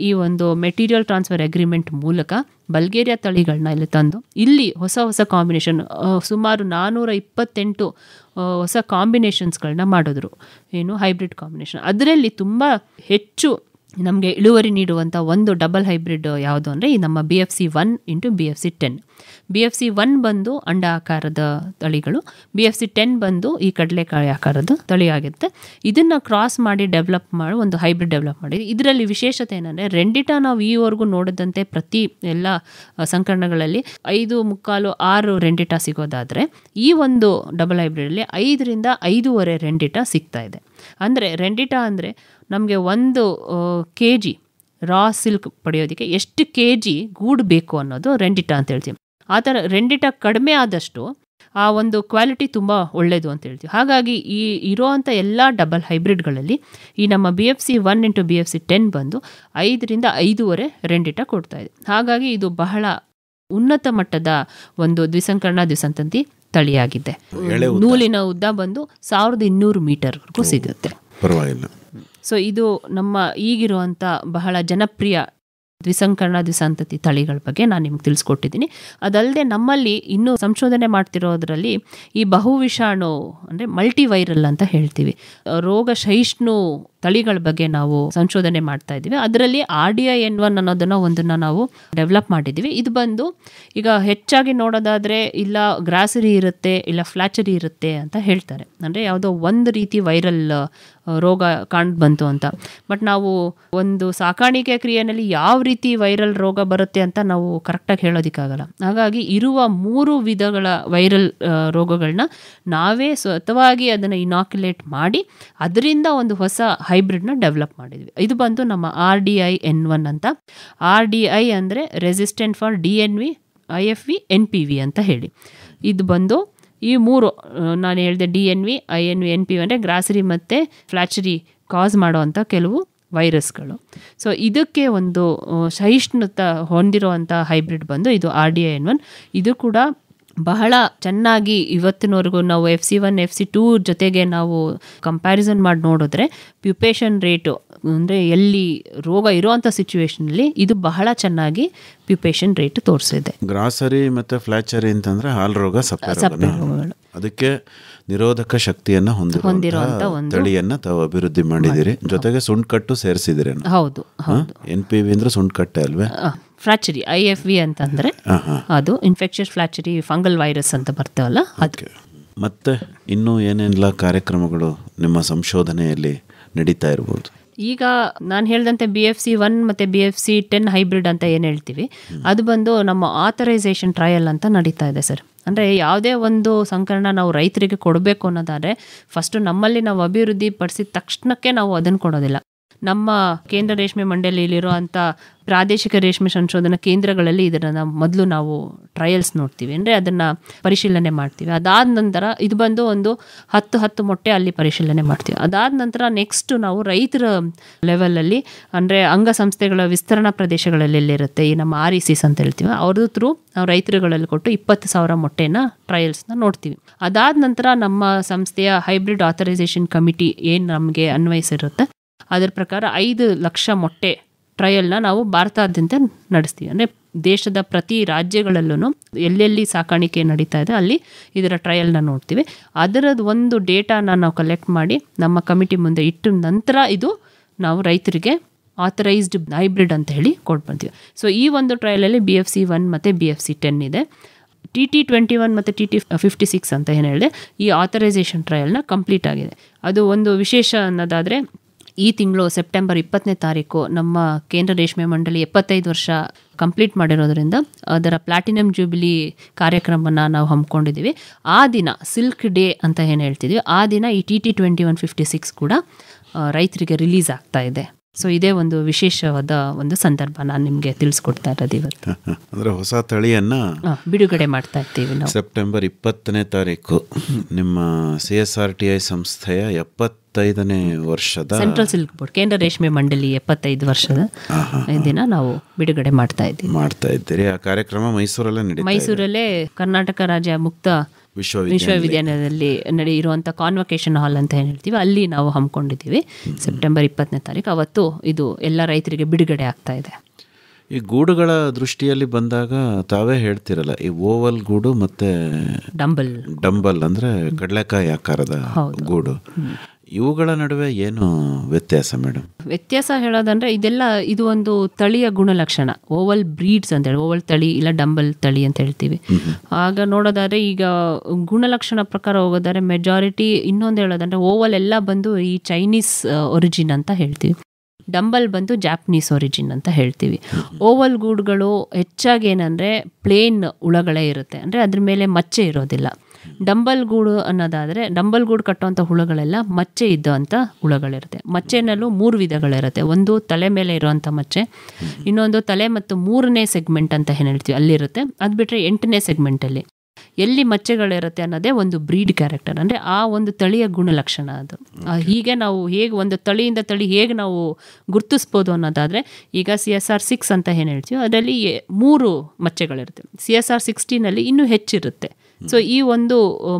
ಈ ಒಂದು ಮೆಟೀರಿಯಲ್ ಟ್ರಾನ್ಸ್ಫರ್ ಅಗ್ರಿಮೆಂಟ್ ಮೂಲಕ ಬಲ್ಗೇರಿಯಾ ತಳಿಗಳನ್ನ ಇಲ್ಲಿ ತಂದು ಇಲ್ಲಿ ಹೊಸ ಹೊಸ ಕಾಂಬಿನೇಷನ್ ಸುಮಾರು 428 ಹೊಸ ಕಾಂಬಿನೇಷನ್ಸ್ಗಳನ್ನ ಮಾಡಿದ್ರು, ಏನು ಹೈಬ್ರಿಡ್ ಕಾಂಬಿನೇಷನ್. ಅದರಲ್ಲಿ ತುಂಬ ಹೆಚ್ಚು ನಮಗೆ ಇಳುವರಿ ನೀಡುವಂಥ ಒಂದು ಡಬಲ್ ಹೈಬ್ರಿಡ್ ಯಾವುದು ಅಂದರೆ ಈ ನಮ್ಮ BFC1 ಇಂಟು BFC10. BFC1 ಬಂದು ಅಂಡ ಆಕಾರದ ತಳಿಗಳು, BFC10 ಬಂದು ಈ ಕಡಲೆಕಾಯಿ ಆಕಾರದ ತಳಿಯಾಗಿರುತ್ತೆ. ಇದನ್ನು ಕ್ರಾಸ್ ಮಾಡಿ ಡೆವಲಪ್ ಮಾಡಿ ಒಂದು ಹೈಬ್ರಿಡ್ ಡೆವಲಪ್ ಮಾಡಿದ್ವಿ. ಇದರಲ್ಲಿ ವಿಶೇಷತೆ ಏನಂದರೆ ರೆಂಡಿಟಾ ನಾವು ಈವರೆಗೂ ನೋಡಿದಂತೆ ಪ್ರತಿ ಎಲ್ಲ ಸಂಕರಣಗಳಲ್ಲಿ 5.25-6 ರೆಂಡಿಟಾ ಸಿಗೋದಾದರೆ ಈ ಒಂದು ಡಬಲ್ ಹೈಬ್ರಿಡಲ್ಲಿ 5ರಿಂದ 5.5 ರೆಂಡಿಟಾ ಸಿಗ್ತಾ ಇದೆ. ಅಂದರೆ ರೆಂಡಿಟಾ ಅಂದರೆ ನಮಗೆ 1 kg ರಾ ಸಿಲ್ಕ್ ಪಡೆಯೋದಕ್ಕೆ ಎಷ್ಟು kg ಗೂಡು ಬೇಕು ಅನ್ನೋದು ರೆಂಡಿಟಾ ಅಂತ ಹೇಳ್ತೀವಿ. ಆ ಥರ ರೆಂಡಿಟಾ ಕಡಿಮೆ ಆದಷ್ಟು ಆ ಒಂದು ಕ್ವಾಲಿಟಿ ತುಂಬ ಒಳ್ಳೆಯದು ಅಂತ ಹೇಳ್ತೀವಿ. ಹಾಗಾಗಿ ಈ ಇರೋವಂಥ ಎಲ್ಲ ಡಬಲ್ ಹೈಬ್ರಿಡ್ಗಳಲ್ಲಿ ಈ ನಮ್ಮ BFC1 ಇಂಟು BFC10 ಬಂದು 5ರಿಂದ 5.5 ರೆಂಡಿಟಾ ಕೊಡ್ತಾ ಇದೆ. ಹಾಗಾಗಿ ಇದು ಬಹಳ ಉನ್ನತ ಮಟ್ಟದ ಒಂದು ದ್ವಿಸಂತತಿ ತಳಿಯಾಗಿದೆ. ನೂಲಿನ ಉದ್ದ ಬಂದು 1200 ಮೀಟರ್ವರೆಗೂ ಸಿಗುತ್ತೆ. ಪರವಾಗಿಲ್ಲ. ಸೊ ಇದು ನಮ್ಮ ಈಗಿರುವಂಥ ಬಹಳ ಜನಪ್ರಿಯ ದ್ವಿಸಂತತಿ ತಳಿಗಳ ಬಗ್ಗೆ ನಾನು ನಿಮ್ಗೆ ತಿಳಿಸ್ಕೊಟ್ಟಿದ್ದೀನಿ. ಅದಲ್ಲದೆ ನಮ್ಮಲ್ಲಿ ಇನ್ನೂ ಸಂಶೋಧನೆ ಮಾಡ್ತಿರೋದ್ರಲ್ಲಿ ಈ ಬಹುವಿಷಾಣು ಅಂದರೆ ಮಲ್ಟಿವೈರಲ್ ಅಂತ ಹೇಳ್ತೀವಿ, ರೋಗ ಸಹಿಷ್ಣು ತಳಿಗಳ ಬಗ್ಗೆ ನಾವು ಸಂಶೋಧನೆ ಮಾಡ್ತಾ ಇದ್ದೀವಿ. ಅದರಲ್ಲಿ RDI-N1 ಅನ್ನೋದನ್ನು ಒಂದನ್ನು ನಾವು ಡೆವಲಪ್ ಮಾಡಿದ್ದೀವಿ. ಇದು ಬಂದು ಈಗ ಹೆಚ್ಚಾಗಿ ನೋಡೋದಾದರೆ ಇಲ್ಲ ಗ್ರಾಸರಿ ಇರುತ್ತೆ ಇಲ್ಲ ಫ್ಲಾಚರಿ ಇರುತ್ತೆ ಅಂತ ಹೇಳ್ತಾರೆ, ಅಂದರೆ ಯಾವುದೋ ಒಂದು ರೀತಿ ವೈರಲ್ ರೋಗ ಕಾಣ್ ಬಂತು ಅಂತ. ಬಟ್ ನಾವು ಒಂದು ಸಾಕಾಣಿಕೆ ಕ್ರಿಯೆಯಲ್ಲಿ ಯಾವ ರೀತಿ ವೈರಲ್ ರೋಗ ಬರುತ್ತೆ ಅಂತ ನಾವು ಕರೆಕ್ಟಾಗಿ ಹೇಳೋದಕ್ಕಾಗಲ್ಲ. ಹಾಗಾಗಿ ಇರುವ 3 ವಿಧಗಳ ವೈರಲ್ ರೋಗಗಳನ್ನ ನಾವೇ ಸ್ವತಃವಾಗಿ ಅದನ್ನು ಇನಾಕ್ಯುಲೇಟ್ ಮಾಡಿ ಅದರಿಂದ ಒಂದು ಹೊಸ ಹೈಬ್ರಿಡ್ನ ಡೆವಲಪ್ ಮಾಡಿದ್ವಿ. ಇದು ಬಂದು ನಮ್ಮ RDI-N1 ಅಂತ. RDI ಅಂದರೆ resistant for DNV, IFV, NPV ಅಂತ ಹೇಳಿ. ಇದು ಬಂದು ಈ 3 ನಾನು ಹೇಳಿದೆ DNV, INV, NPV ಅಂದರೆ ಗ್ರಾಸರಿ ಮತ್ತು ಫ್ಲಾಚರಿ ಕಾಸ್ ಮಾಡೋವಂಥ ಕೆಲವು ವೈರಸ್ಗಳು. ಸೊ ಇದಕ್ಕೆ ಒಂದು ಸಹಿಷ್ಣುತೆ ಹೊಂದಿರುವಂಥ ಹೈಬ್ರಿಡ್ ಬಂದು ಇದು RDI-N1. ಇದು ಕೂಡ ಬಹಳ ಚೆನ್ನಾಗಿ ಇವತ್ತಿನವರೆಗೂ ನಾವು FC1 FC2 ಜೊತೆಗೆ ನಾವು ಕಂಪ್ಯಾರಿಸನ್ ಮಾಡಿ ನೋಡಿದ್ರೆ ಪ್ಯುಪೇಷನ್ ರೇಟು ಅಂದರೆ ಎಲ್ಲಿ ರೋಗ ಇರುವಂಥ ಸಿಚುವೇಶನಲ್ಲಿ ಇದು ಬಹಳ ಚೆನ್ನಾಗಿ ಪ್ಯುಪೇಷನ್ ರೇಟ್ ತೋರಿಸಿದೆ. ಗ್ರಾಸರಿ ಮತ್ತು ಫ್ಲಾಚರಿ ಅಂತಂದರೆ ಹಾಲು ರೋಗ, ಸಪ್ಪೆ ರೋಗಗಳು. ಅದಕ್ಕೆ ನಿರೋಧಕ ಶಕ್ತಿಯನ್ನು ಹೊಂದಿರುವಂಥ ತಳಿಯನ್ನು ತಾವು ಅಭಿವೃದ್ಧಿ ಮಾಡಿದ್ದೀರಿ. ಜೊತೆಗೆ ಸುಂಡ್ಕಟ್ಟು ಸೇರಿಸಿದಿರಿ. ಹೌದು, NPV ಅಂದ್ರೆ ಸುಂಡ್ಕಟ್ಟೆ ಅಲ್ವೇ? ಫ್ಲಾಚರಿ IFV ಅಂತಂದರೆ ಅದು ಇನ್ಫೆಕ್ಷಸ್ ಫ್ಲಾಚರಿ ಫಂಗಲ್ ವೈರಸ್ ಅಂತ ಬರ್ತಾವಲ್ಲ ಅದಕ್ಕೆ. ಮತ್ತೆ ಇನ್ನೂ ಏನೆಲ್ಲ ಕಾರ್ಯಕ್ರಮಗಳು ನಿಮ್ಮ ಸಂಶೋಧನೆಯಲ್ಲಿ ನಡೀತಾ ಇರ್ಬೋದು? ಈಗ ನಾನು ಹೇಳಿದಂತೆ BFC1 ಮತ್ತು BFC10 ಹೈಬ್ರಿಡ್ ಅಂತ ಏನು ಹೇಳ್ತೀವಿ, ಅದು ಬಂದು ನಮ್ಮ ಆಥರೈಸೇಷನ್ ಟ್ರಯಲ್ ಅಂತ ನಡೀತಾ ಇದೆ ಸರ್. ಅಂದರೆ ಯಾವುದೇ ಒಂದು ಸಂಕರಣ ನಾವು ರೈತರಿಗೆ ಕೊಡಬೇಕು ಅನ್ನೋದಾದರೆ ಫಸ್ಟು ನಮ್ಮಲ್ಲಿ ನಾವು ಅಭಿವೃದ್ಧಿ ಪಡಿಸಿದ ತಕ್ಷಣಕ್ಕೆ ನಾವು ಅದನ್ನು ಕೊಡೋದಿಲ್ಲ. ನಮ್ಮ ಕೇಂದ್ರ ರೇಷ್ಮೆ ಮಂಡಳಿಯಲ್ಲಿರುವಂಥ ಪ್ರಾದೇಶಿಕ ರೇಷ್ಮೆ ಸಂಶೋಧನಾ ಕೇಂದ್ರಗಳಲ್ಲಿ ಇದನ್ನು ಮೊದಲು ನಾವು ಟ್ರಯಲ್ಸ್ ನೋಡ್ತೀವಿ, ಅಂದರೆ ಅದನ್ನು ಪರಿಶೀಲನೆ ಮಾಡ್ತೀವಿ. ಅದಾದ ನಂತರ ಇದು ಬಂದು ಒಂದು 10 ಮೊಟ್ಟೆ ಅಲ್ಲಿ ಪರಿಶೀಲನೆ ಮಾಡ್ತೀವಿ. ಅದಾದ ನಂತರ ನೆಕ್ಸ್ಟು ನಾವು ರೈತರ ಲೆವೆಲಲ್ಲಿ, ಅಂದರೆ ಅಂಗಸಂಸ್ಥೆಗಳ ವಿಸ್ತರಣಾ ಪ್ರದೇಶಗಳಲ್ಲಿ ಎಲ್ಲಿರುತ್ತೆ ಈ ನಮ್ಮ RECs ಅಂತ ಹೇಳ್ತೀವಿ, ಅವ್ರದ್ದು ಥ್ರೂ ನಾವು ರೈತರುಗಳಲ್ಲಿ ಕೊಟ್ಟು 20,000 ಮೊಟ್ಟೆನ ಟ್ರಯಲ್ಸ್ನ ನೋಡ್ತೀವಿ. ಅದಾದ ನಂತರ ನಮ್ಮ ಸಂಸ್ಥೆಯ ಹೈಬ್ರಿಡ್ ಆಥರೈಸೇಷನ್ ಕಮಿಟಿ ಏನು ನಮಗೆ ಅನ್ವಯಿಸಿರುತ್ತೆ ಅದರ ಪ್ರಕಾರ 5 ಲಕ್ಷ ಮೊಟ್ಟೆ ಟ್ರಯಲ್ನ ನಾವು ಭಾರತಾದ್ಯಂತ ನಡೆಸ್ತೀವಿ. ಅಂದರೆ ದೇಶದ ಪ್ರತಿ ರಾಜ್ಯಗಳಲ್ಲೂ ಎಲ್ಲೆಲ್ಲಿ ಸಾಕಾಣಿಕೆ ನಡೀತಾ ಇದೆ ಅಲ್ಲಿ ಇದರ ಟ್ರಯಲ್ನ ನೋಡ್ತೀವಿ. ಅದರದ್ದು ಒಂದು ಡೇಟಾನ ನಾವು ಕಲೆಕ್ಟ್ ಮಾಡಿ ನಮ್ಮ ಕಮಿಟಿ ಮುಂದೆ ಇಟ್ಟು ನಂತರ ಇದು ನಾವು ರೈತರಿಗೆ ಆಥರೈಸ್ಡ್ ಹೈಬ್ರಿಡ್ ಅಂತ ಹೇಳಿ ಕೊಟ್ಬಂತೀವಿ. ಸೊ ಈ ಒಂದು ಟ್ರಯಲಲ್ಲಿ BFC1 ಮತ್ತು BFC10 ಇದೆ. TT21 ಮತ್ತು TT56 ಅಂತ ಏನು ಹೇಳಿದೆ ಈ ಆಥರೈಸೇಷನ್ ಟ್ರಯಲ್ನ ಕಂಪ್ಲೀಟ್ ಆಗಿದೆ. ಅದು ಒಂದು ವಿಶೇಷ ಅನ್ನೋದಾದರೆ ಈ ತಿಂಗಳು ಸೆಪ್ಟೆಂಬರ್ 20ನೇ ತಾರೀಕು ನಮ್ಮ ಕೇಂದ್ರ ರೇಷ್ಮೆ ಮಂಡಳಿ 75 ವರ್ಷ ಕಂಪ್ಲೀಟ್ ಮಾಡಿರೋದ್ರಿಂದ ಅದರ ಪ್ಲಾಟಿನಮ್ ಜೂಬಿಲಿ ಕಾರ್ಯಕ್ರಮನ ನಾವು ಹಮ್ಮಿಕೊಂಡಿದ್ದೀವಿ. ಆ ದಿನ ಸಿಲ್ಕ್ ಡೇ ಅಂತ ಏನು ಹೇಳ್ತಿದ್ವಿ, ಆ ದಿನ ಈ TT2156 ಕೂಡ ರೈತರಿಗೆ ರಿಲೀಸ್ ಆಗ್ತಾ ಇದೆ. ಸೊ ಇದೇ ಒಂದು ವಿಶೇಷವಾದ ಒಂದು ಸಂದರ್ಭ ನಾನು ನಿಮಗೆ ತಿಳಿಸ್ಕೊಡ್ತಾ ಇರೋದು ಇವತ್ತು. ಅಂದರೆ ಹೊಸ ತಳಿಯನ್ನು ಬಿಡುಗಡೆ ಮಾಡ್ತಾ ಇರ್ತೀವಿ ನಾವು. ಸೆಪ್ಟೆಂಬರ್ 20ನೇ ತಾರೀಕು ನಿಮ್ಮ CSRTI ಸಂಸ್ಥೆಯ 75ನೇ ವರ್ಷದ ಸೆಂಟ್ರಲ್ ಸಿಲ್ಕ್ ಬೋರ್ಡ್ ಕೇಂದ್ರ ರೇಷ್ಮೆ ಮಂಡಳಿ 75 ವರ್ಷದ ದಿನ ನಾವು ಬಿಡುಗಡೆ ಮಾಡ್ತಾ ಇದ್ದೀರಿ. ಆ ಕಾರ್ಯಕ್ರಮ ಮೈಸೂರಲ್ಲೇ ಕರ್ನಾಟಕ ರಾಜ್ಯ ಮುಕ್ತ ವಿಶ್ವವಿದ್ಯಾಲಯದಲ್ಲಿ ನಡೆಯಿರುವಂಥ ಕಾನ್ವೊಕೇಶನ್ ಹಾಲ್ ಅಂತ ಏನು ಹೇಳ್ತೀವಿ ಅಲ್ಲಿ ನಾವು ಹಮ್ಮಿಕೊಂಡಿದ್ದೀವಿ. ಸೆಪ್ಟೆಂಬರ್ 20ನೇ ತಾರೀಕು ಅವತ್ತು ಇದು ಎಲ್ಲ ರೈತರಿಗೆ ಬಿಡುಗಡೆ ಆಗ್ತಾ ಇದೆ. ಈ ಗೂಡುಗಳ ದೃಷ್ಟಿಯಲ್ಲಿ ಬಂದಾಗ ತಾವೇ ಹೇಳ್ತಿರಲ್ಲ, ಈ ಓವಲ್ ಗೂಡು ಮತ್ತೆ ಡಂಬಲ್ ಅಂದರೆ ಕಡಲೆಕಾಯಿ ಆಕಾರದ ಗೂಡು, ಇವುಗಳ ನಡುವೆ ಏನು ವ್ಯತ್ಯಾಸ ಮೇಡಮ್? ವ್ಯತ್ಯಾಸ ಹೇಳೋದಂದ್ರೆ ಇದು ಒಂದು ತಳಿಯ ಗುಣಲಕ್ಷಣ. ಓವಲ್ ಬ್ರೀಡ್ಸ್ ಅಂತ ಹೇಳಿ, ಓವಲ್ ತಳಿ ಇಲ್ಲ ಡಂಬಲ್ ತಳಿ ಅಂತ ಹೇಳ್ತೀವಿ. ಆಗ ನೋಡೋದಾದ್ರೆ ಈಗ ಗುಣಲಕ್ಷಣ ಪ್ರಕಾರ ಹೋಗೋದಾದ್ರೆ ಮೆಜಾರಿಟಿ ಇನ್ನೊಂದು ಹೇಳೋದಂದ್ರೆ ಓವಲ್ ಎಲ್ಲ ಬಂದು ಈ ಚೈನೀಸ್ ಒರಿಜಿನ್ ಅಂತ ಹೇಳ್ತೀವಿ, ಡಂಬಲ್ ಬಂದು ಜಾಪನೀಸ್ ಒರಿಜಿನ್ ಅಂತ ಹೇಳ್ತೀವಿ. ಓವಲ್ ಗೂಡುಗಳು ಹೆಚ್ಚಾಗಿ ಏನಂದರೆ ಪ್ಲೇನ್ ಹುಳಗಳೇ ಇರುತ್ತೆ, ಅಂದರೆ ಅದ್ರ ಮೇಲೆ ಮಚ್ಚೆ ಇರೋದಿಲ್ಲ. ಡಂಬಲ್ ಗೂಡು ಅನ್ನೋದಾದರೆ ಡಂಬಲ್ ಗೂಡು ಕಟ್ಟುವಂಥ ಹುಳುಗಳೆಲ್ಲ ಮಚ್ಚೆ ಇದ್ದಂಥ ಹುಳುಗಳಿರುತ್ತೆ. ಮಚ್ಚೆನಲ್ಲೂ 3 ವಿಧಗಳಿರುತ್ತೆ. ಒಂದು ತಲೆ ಮೇಲೆ ಇರುವಂಥ ಮಚ್ಚೆ, ಇನ್ನೊಂದು ತಲೆ ಮತ್ತು 3ನೇ ಸೆಗ್ಮೆಂಟ್ ಅಂತ ಏನು ಹೇಳ್ತೀವಿ ಅಲ್ಲಿರುತ್ತೆ. ಅದು ಬಿಟ್ಟರೆ 8ನೇ ಸೆಗ್ಮೆಂಟಲ್ಲಿ ಎಲ್ಲಿ ಮಚ್ಚೆಗಳಿರುತ್ತೆ ಅನ್ನೋದೇ ಒಂದು ಬ್ರೀಡ್ ಕ್ಯಾರೆಕ್ಟರ್, ಅಂದರೆ ಆ ಒಂದು ತಳಿಯ ಗುಣಲಕ್ಷಣ ಅದು. ಹೀಗೆ ನಾವು ಹೇಗೆ ಒಂದು ತಳಿಯಿಂದ ತಳಿ ಹೇಗೆ ನಾವು ಗುರುತಿಸ್ಬೋದು ಅನ್ನೋದಾದರೆ ಈಗ CSR6 ಅಂತ ಏನು ಹೇಳ್ತೀವಿ ಅದರಲ್ಲಿ 3 ಮಚ್ಚೆಗಳಿರುತ್ತೆ. CSR16ನಲ್ಲಿ ಇನ್ನೂ ಹೆಚ್ಚಿರುತ್ತೆ. ಸೊ ಈ ಒಂದು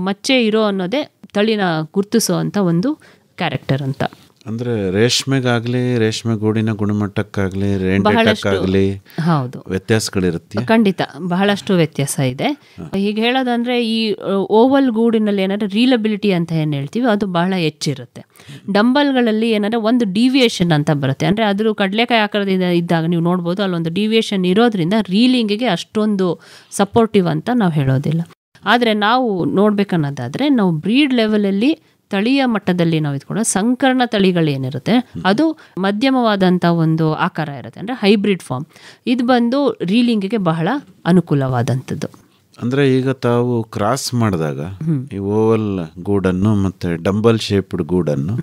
ಮಚ್ಚೆ ಇರೋ ಅನ್ನೋದೇ ತಳಿನ ಗುರುತಿಸೋ ಅಂತ ಒಂದು ಕ್ಯಾರೆಕ್ಟರ್ ಅಂತ. ಅಂದರೆ ರೇಷ್ಮೆಗಾಗಲಿ ರೇಷ್ಮೆ ಗೂಡಿನ ಗುಣಮಟ್ಟಕ್ಕಾಗಲಿ ರೇಂಡಕ್ಕಾಗಲಿ ಹೌದು ವ್ಯತ್ಯಾಸಗಳಿರುತ್ತೆ. ಖಂಡಿತ ಬಹಳಷ್ಟು ವ್ಯತ್ಯಾಸ ಇದೆ. ಹೀಗೆ ಹೇಳೋದಂದರೆ ಈ ಓವಲ್ ಗೂಡಿನಲ್ಲಿ ಏನಾದ್ರೆ ರೀಲಬಿಲಿಟಿ ಅಂತ ಏನು ಹೇಳ್ತೀವಿ ಅದು ಬಹಳ ಹೆಚ್ಚಿರುತ್ತೆ. ಡಂಬಲ್ಗಳಲ್ಲಿ ಏನಾದ್ರೆ ಒಂದು ಡಿವಿಯೇಷನ್ ಅಂತ ಬರುತ್ತೆ, ಅಂದರೆ ಅದ್ರ ಕಡಲೆಕಾಯಿ ಆಕಾರದಿಂದ ಇದ್ದಾಗ ನೀವು ನೋಡ್ಬೋದು ಅಲ್ಲೊಂದು ಡಿವಿಯೇಷನ್ ಇರೋದ್ರಿಂದ ರೀಲಿಂಗಿಗೆ ಅಷ್ಟೊಂದು ಸಪೋರ್ಟಿವ್ ಅಂತ ನಾವು ಹೇಳೋದಿಲ್ಲ. ಆದರೆ ನಾವು ನೋಡ್ಬೇಕನ್ನೋದಾದರೆ ನಾವು ಬ್ರೀಡ್ ಲೆವೆಲಲ್ಲಿ ತಳಿಯ ಮಟ್ಟದಲ್ಲಿ ನಾವು ಇದ್ಕೊಂಡು ಸಂಕರಣ ತಳಿಗಳೇನಿರುತ್ತೆ ಅದು ಮಧ್ಯಮವಾದಂಥ ಒಂದು ಆಕಾರ ಇರುತ್ತೆ, ಅಂದರೆ ಹೈಬ್ರಿಡ್ ಫಾರ್ಮ್. ಇದು ಬಂದು ರೀಲಿಂಗಿಗೆ ಬಹಳ ಅನುಕೂಲವಾದಂಥದ್ದು. ಅಂದ್ರೆ ಈಗ ತಾವು ಕ್ರಾಸ್ ಮಾಡಿದಾಗ ಈ ಓವಲ್ ಗೂಡನ್ನು ಮತ್ತೆ ಡಂಬಲ್ ಶೇಪ್ಡ್ ಗೂಡನ್ನು